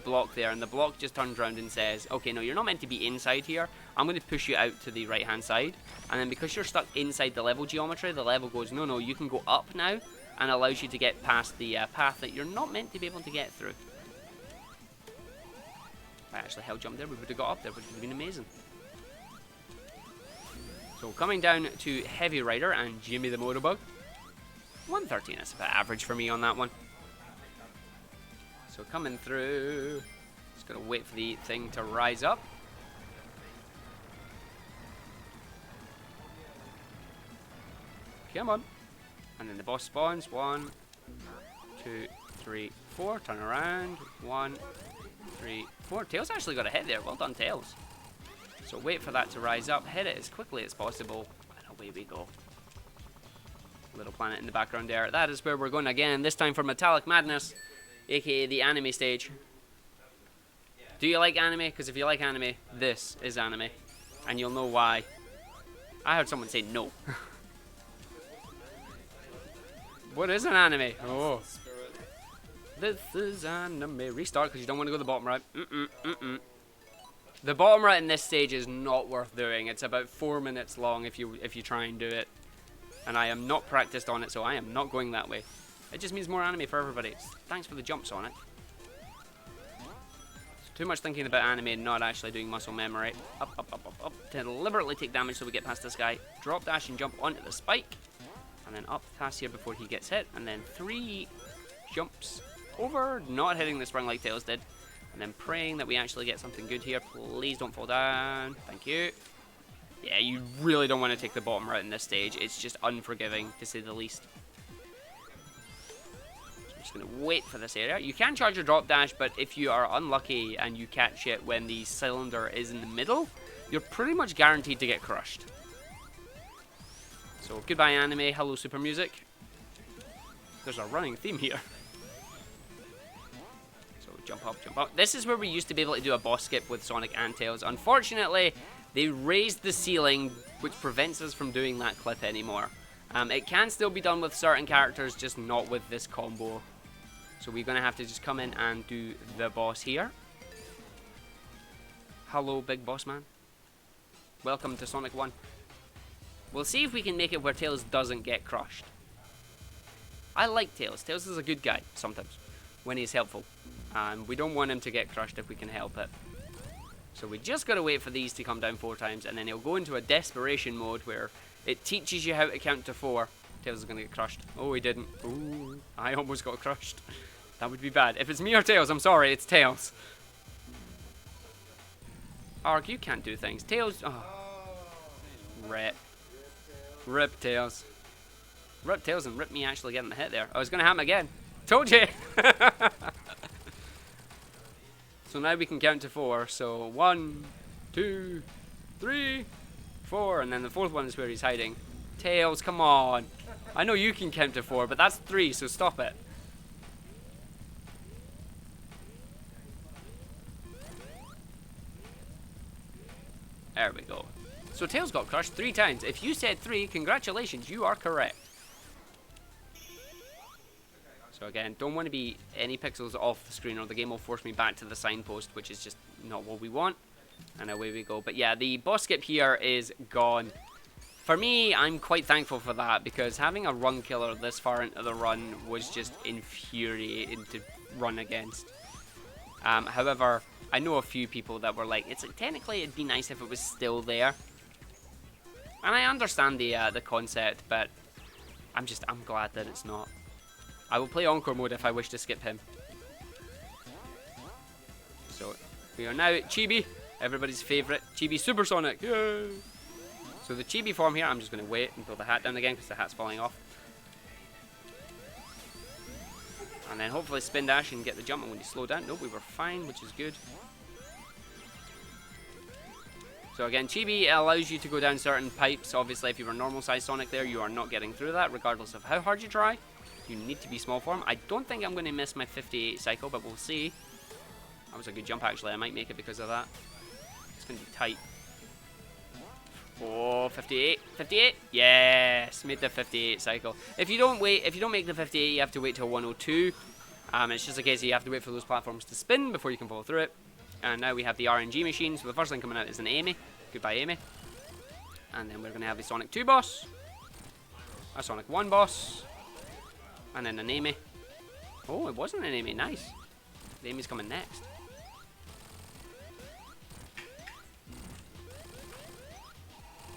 block there, and the block just turns around and says, okay, no, you're not meant to be inside here. I'm going to push you out to the right hand side. And then because you're stuck inside the level geometry, the level goes, no, you can go up now, and allows you to get past the path that you're not meant to be able to get through. If I actually held jump there, we would have got up there, which would have been amazing. So coming down to Heavy Rider and Jimmy the Motorbug. 113 is about average for me on that one. So coming through, just gotta wait for the thing to rise up. Come on. And then the boss spawns. 1, 2, 3, 4. Turn around. 1, 3, 4. Tails actually got a hit there. Well done, Tails. So wait for that to rise up. Hit it as quickly as possible. And away we go. Little planet in the background there. That is where we're going again. This time for Metallic Madness, aka the anime stage. Do you like anime? Because if you like anime, this is anime. And you'll know why. I heard someone say no. What is an anime? Oh. This is anime. Restart because you don't want to go the bottom right. The bottom right in this stage is not worth doing. It's about 4 minutes long if you try and do it. And I am not practiced on it, so I am not going that way. It just means more anime for everybody. Thanks for the jumps on it. Too much thinking about anime and not actually doing muscle memory. Up, up, up, up, up. To deliberately take damage so we get past this guy. Drop, dash, and jump onto the spike. And then up past here before he gets hit. And then 3 jumps over. Not hitting the spring like Tails did. And then praying that we actually get something good here. Please don't fall down. Thank you. Yeah, you really don't want to take the bottom route in this stage. It's just unforgiving, to say the least. So I'm just going to wait for this area. You can charge your drop dash, but if you are unlucky and you catch it when the cylinder is in the middle, you're pretty much guaranteed to get crushed. So, goodbye anime, hello super music. There's a running theme here. So, jump up, jump up. This is where we used to be able to do a boss skip with Sonic and Tails. Unfortunately, they raised the ceiling, which prevents us from doing that clip anymore. It can still be done with certain characters, just not with this combo. So we're going to have to just come in and do the boss here. Hello, big boss man. Welcome to Sonic 1. We'll see if we can make it where Tails doesn't get crushed. I like Tails. Tails is a good guy, sometimes, when he's helpful. We don't want him to get crushed if we can help it. So we just got to wait for these to come down 4 times, and then he'll go into a desperation mode where it teaches you how to count to 4. Tails is going to get crushed. Oh, he didn't. Ooh, I almost got crushed. That would be bad. If it's me or Tails, I'm sorry, it's Tails. Ark, you can't do things. Tails, oh. Rip. Rip Tails. Rip Tails and rip me actually getting the hit there. Oh, it's going to happen again. Told you! So now we can count to 4. So 1, 2, 3, 4, and then the 4th one is where he's hiding. Tails, come on. I know you can count to 4, but that's 3, so stop it. There we go. So Tails got crushed 3 times. If you said 3, congratulations, you are correct. So again, don't want to be any pixels off the screen or the game will force me back to the signpost, which is just not what we want. And away we go. But yeah, the boss skip here is gone. For me, I'm quite thankful for that, because having a run killer this far into the run was just infuriating to run against. However, I know a few people that were like, technically it'd be nice if it was still there. And I understand the concept, but I'm glad that it's not. I will play Encore mode if I wish to skip him. So, we are now at Chibi, everybody's favourite, Chibi Supersonic. Yay! So the Chibi form here, I'm just going to wait and pull the hat down again because the hat's falling off. And then hopefully spin dash and get the jump. I'm going to slow down. Nope, we were fine, which is good. So again, Chibi allows you to go down certain pipes. Obviously, if you were normal size Sonic there, you are not getting through that, regardless of how hard you try. You need to be small form. I don't think I'm going to miss my 58 cycle, but we'll see. That was a good jump, actually. I might make it because of that. It's going to be tight. Oh, 58. 58? Yes, made the 58 cycle. If you don't make the 58, you have to wait till 102. It's just a case of you have to wait for those platforms to spin before you can fall through it. And now we have the RNG machine, so the first thing coming out is an Amy. Goodbye, Amy. And then we're going to have the Sonic 2 boss, a Sonic 1 boss, and then an Amy. Oh, it wasn't an Amy. Nice. The Amy's coming next.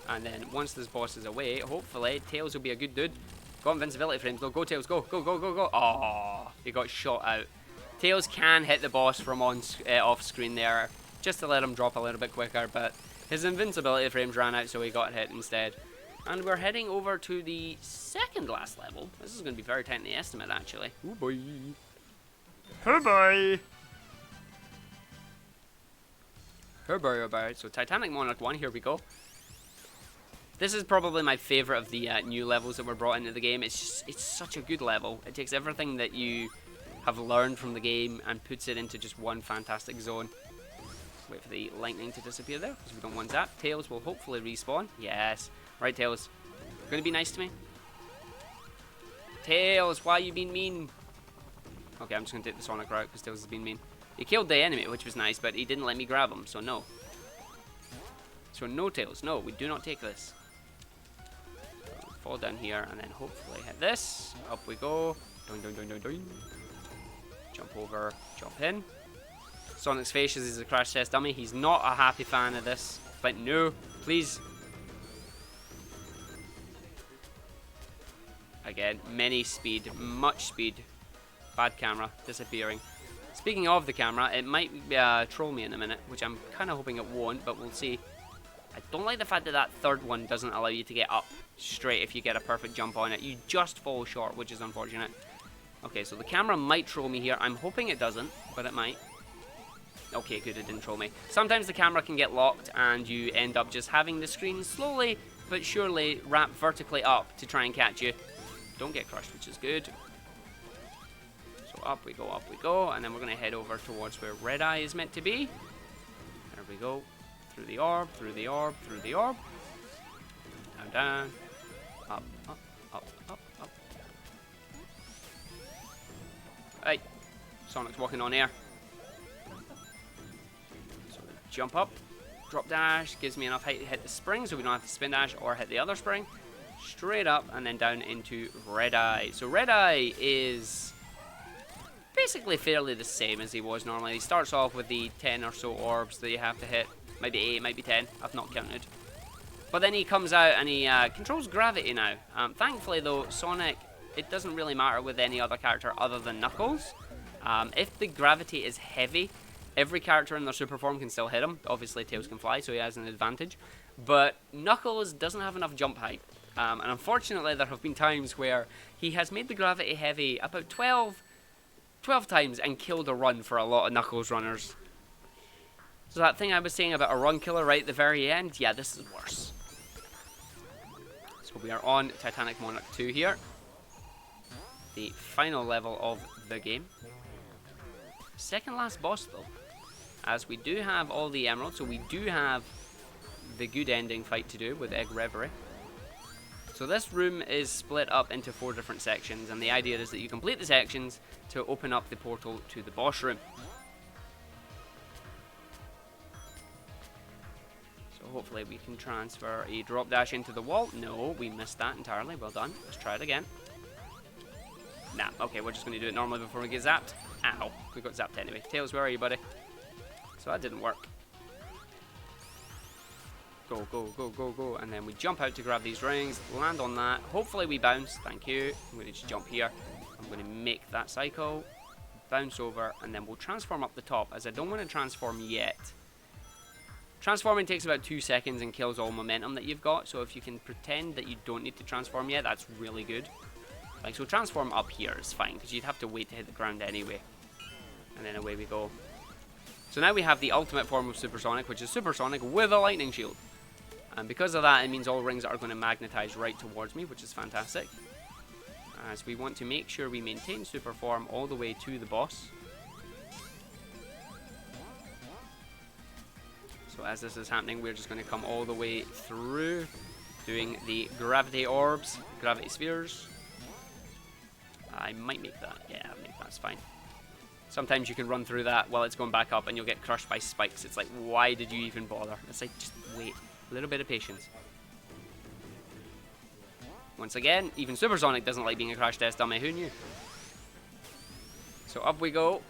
And then once this boss is away, hopefully Tails will be a good dude. Got invincibility frames though. Go Tails, go, go, go, go, go. Oh, he got shot out. Tails can hit the boss from off screen there, just to let him drop a little bit quicker, but his invincibility frames ran out, so he got hit instead. And we're heading over to the second last level. This is going to be very tight in the estimate, actually. Oh boy. Oh boy. Oh boy, oh boy. So Titanic Monarch 1, here we go. This is probably my favourite of the new levels that were brought into the game. It's such a good level. It takes everything that you have learned from the game and puts it into just one fantastic zone. Wait for the lightning to disappear there, because we don't want that. Tails will hopefully respawn. Yes. Right, Tails. Gonna be nice to me? Tails, why you being mean? Okay, I'm just gonna take the Sonic route, because Tails has been mean. He killed the enemy, which was nice, but he didn't let me grab him, so no. So no, Tails, no, we do not take this. Fall down here, and then hopefully hit this. Up we go. Doing, doing, doing, doing, doing. Jump over, jump in. Sonic's face is a crash test dummy. He's not a happy fan of this. But no, please. Again, many speed, much speed. Bad camera, disappearing. Speaking of the camera, it might troll me in a minute, which I'm kind of hoping it won't, but we'll see. I don't like the fact that that third one doesn't allow you to get up straight if you get a perfect jump on it. You just fall short, which is unfortunate. Okay, so the camera might troll me here. I'm hoping it doesn't, but it might. Okay, good, it didn't troll me. Sometimes the camera can get locked and you end up just having the screen slowly but surely wrap vertically up to try and catch you. Don't get crushed, which is good. So up we go, and then we're going to head over towards where Red Eye is meant to be. There we go. Through the orb, through the orb, through the orb. Down, down. Up, up, up, up, up. Right. Sonic's walking on air. So jump up. Drop dash. Gives me enough height to hit the spring, so we don't have to spin dash or hit the other spring. Straight up and then down into Red Eye. So Red Eye is basically fairly the same as he was normally. He starts off with the 10 or so orbs that you have to hit. Maybe 8, maybe 10. I've not counted. But then he comes out and he controls gravity now. Thankfully, though, Sonic, it doesn't really matter with any other character other than Knuckles. If the gravity is heavy, every character in their super form can still hit him. Obviously, Tails can fly, so he has an advantage. But Knuckles doesn't have enough jump height. And unfortunately, there have been times where he has made the gravity heavy about 12 times and killed a run for a lot of Knuckles runners. So that thing I was saying about a run killer right at the very end, yeah, this is worse. So we are on Titanic Monarch 2 here. The final level of the game. Second last boss though. As we do have all the emeralds, so we do have the good ending fight to do with Egg Reverie. So this room is split up into 4 different sections, and the idea is that you complete the sections to open up the portal to the boss room. Hopefully we can transfer a drop dash into the wall. No, we missed that entirely. Well done. Let's try it again. Nah, okay, we're just going to do it normally before we get zapped. Ow, we got zapped anyway. Tails, where are you, buddy? So that didn't work. Go, go, go, go, go. And then we jump out to grab these rings, land on that. Hopefully we bounce. Thank you. I'm going to just jump here. I'm going to make that cycle, bounce over, and then we'll transform up the top, as I don't want to transform yet. Transforming takes about 2 seconds and kills all momentum that you've got, so if you can pretend that you don't need to transform yet, that's really good. Like, so transform up here is fine, because you'd have to wait to hit the ground anyway. And then away we go. So now we have the ultimate form of Supersonic, which is Supersonic with a lightning shield. And because of that, it means all rings are going to magnetize right towards me, which is fantastic. As we want to make sure we maintain super form all the way to the boss. So as this is happening, we're just going to come all the way through, doing the gravity orbs, gravity spheres. I might make that. Yeah, I think that's fine. Sometimes you can run through that while it's going back up and you'll get crushed by spikes. It's like, why did you even bother? It's like, just wait. A little bit of patience. Once again, even Supersonic doesn't like being a crash test dummy. Who knew? So up we go.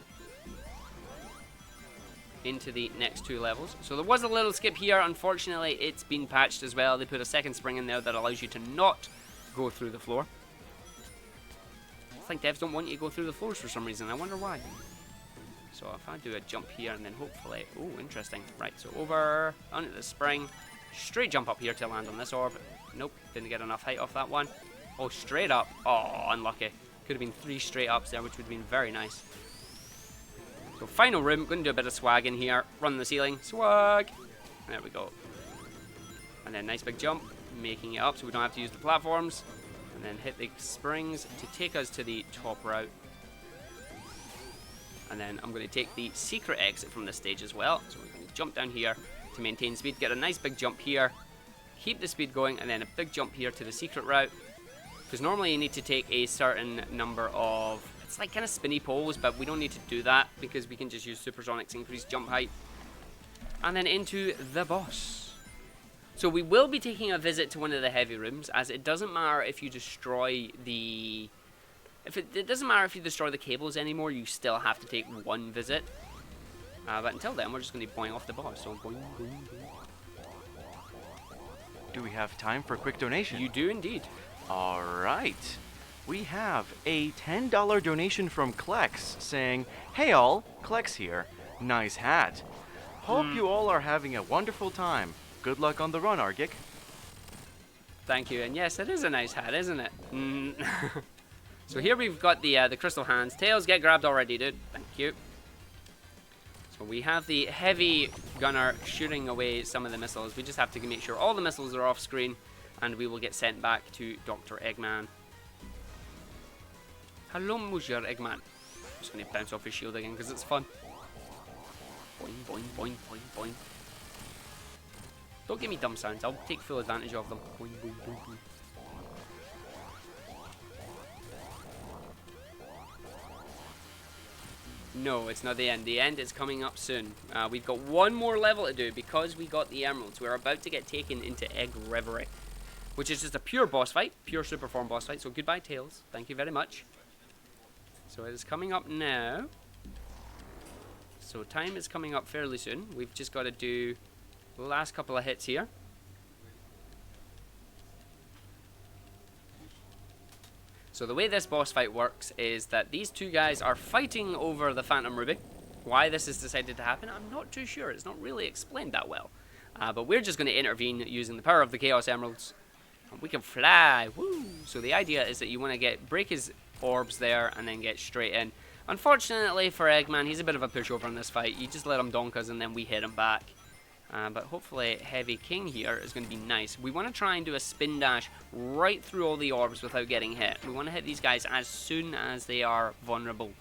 Into the next 2 levels. So there was a little skip here. Unfortunately, it's been patched as well. They put a second spring in there that allows you to not go through the floor. I think devs don't want you to go through the floors for some reason. I wonder why. So if I do a jump here and then hopefully... Oh, interesting. Right, so over, onto the spring. Straight jump up here to land on this orb. Nope, didn't get enough height off that one. Oh, straight up. Oh, unlucky. Could have been 3 straight ups there, which would have been very nice. So final room. Going to do a bit of swag in here. Run the ceiling. Swag. There we go. And then nice big jump. Making it up so we don't have to use the platforms. And then hit the springs to take us to the top route. And then I'm going to take the secret exit from this stage as well. So we're going to jump down here to maintain speed. Get a nice big jump here. Keep the speed going. And then a big jump here to the secret route. Because normally you need to take a certain number of... It's like kind of spinny poles, but we don't need to do that. Because we can just use Supersonic's increased jump height. And then into the boss. So we will be taking a visit to one of the heavy rooms. As it doesn't matter if you destroy the... It doesn't matter if you destroy the cables anymore, you still have to take 1 visit. But until then, we're just going to be boing off the boss. So boing, boing, boing. Do we have time for a quick donation? You do indeed. Alright. We have a $10 donation from Klex saying, "Hey all, Klex here. Nice hat. Hope you all are having a wonderful time. Good luck on the run, Argic." Thank you. And yes, it is a nice hat, isn't it? So here we've got the crystal hands. Tails, get grabbed already, dude. Thank you. So we have the heavy gunner shooting away some of the missiles. We just have to make sure all the missiles are off screen, and we will get sent back to Dr. Eggman. Hello, Monsieur Eggman. I'm just going to bounce off his shield again because it's fun. Boing, boing, boing, boing, boing. Don't give me dumb sounds. I'll take full advantage of them. Boing, boing, boing, boing. No, it's not the end. The end is coming up soon. We've got 1 more level to do because we got the emeralds. We're about to get taken into Egg Reverie, which is just a pure boss fight, pure super form boss fight. So goodbye, Tails. Thank you very much. So it is coming up now. So time is coming up fairly soon. We've just got to do the last couple of hits here. So the way this boss fight works is that these 2 guys are fighting over the Phantom Ruby. Why this has decided to happen, I'm not too sure. It's not really explained that well. But we're just going to intervene using the power of the Chaos Emeralds. And we can fly. Woo! So the idea is that you want to break his orbs there and then get straight in. Unfortunately for Eggman, he's a bit of a pushover in this fight. You just let him donk us and then we hit him back. But hopefully Heavy King here is going to be nice. We want to try and do a spin dash right through all the orbs without getting hit. We want to hit these guys as soon as they are vulnerable.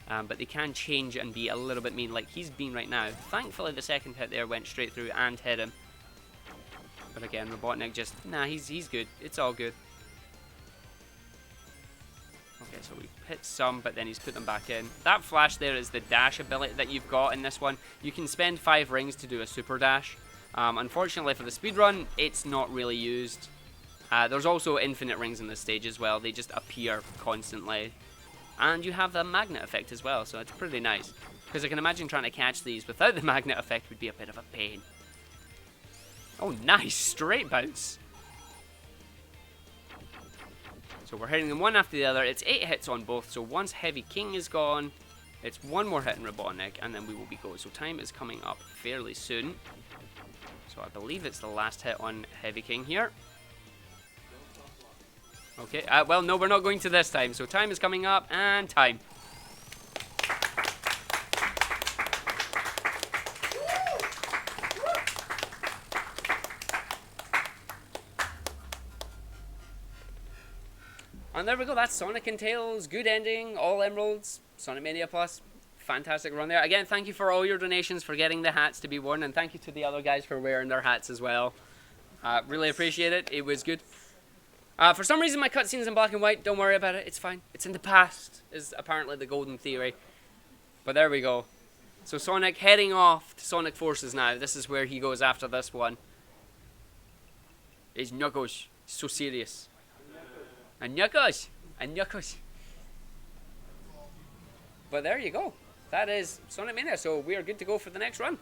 But they can change and be a little bit mean like he's been right now. Thankfully the second hit there went straight through and hit him. But again, Robotnik just, nah, he's good. It's all good. Okay, so we hit some, but then he's put them back in. That flash there is the dash ability that you've got in this one. You can spend 5 rings to do a super dash. Unfortunately for the speedrun, it's not really used. There's also infinite rings in this stage as well. They just appear constantly. And you have the magnet effect as well, so it's pretty nice. Because I can imagine trying to catch these without the magnet effect would be a bit of a pain. Oh, nice! Straight bounce. So we're hitting them one after the other. It's 8 hits on both. So once Heavy King is gone, it's 1 more hit in Robotnik, and then we will be going. So time is coming up fairly soon. So I believe it's the last hit on Heavy King here. Okay, well, no, we're not going to this time. So time is coming up, and time. And there we go, that's Sonic and Tails, good ending, all emeralds, Sonic Mania Plus. Fantastic run there. Again, thank you for all your donations for getting the hats to be worn, and thank you to the other guys for wearing their hats as well. Really appreciate it. It was good. For some reason, my cutscene's in black and white. Don't worry about it. It's fine. It's in the past, is apparently the golden theory. But there we go. So Sonic heading off to Sonic Forces now. This is where he goes after this one. It's Knuckles. So serious. And Knuckles. And Knuckles. But there you go. That is Sonic Mania. So we are good to go for the next run.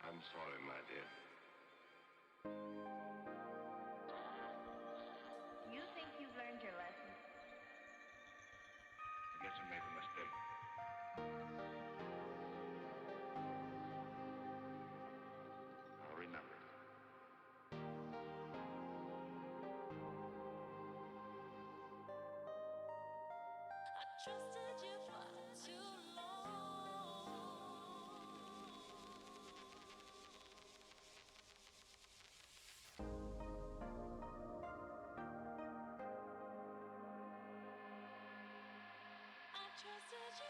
I'm sorry, my dear. You think you've learned your lesson? I guess I made a mistake. I'll remember. I trusted you for too long. I trusted you.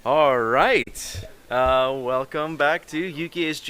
All right. Welcome back to UKSG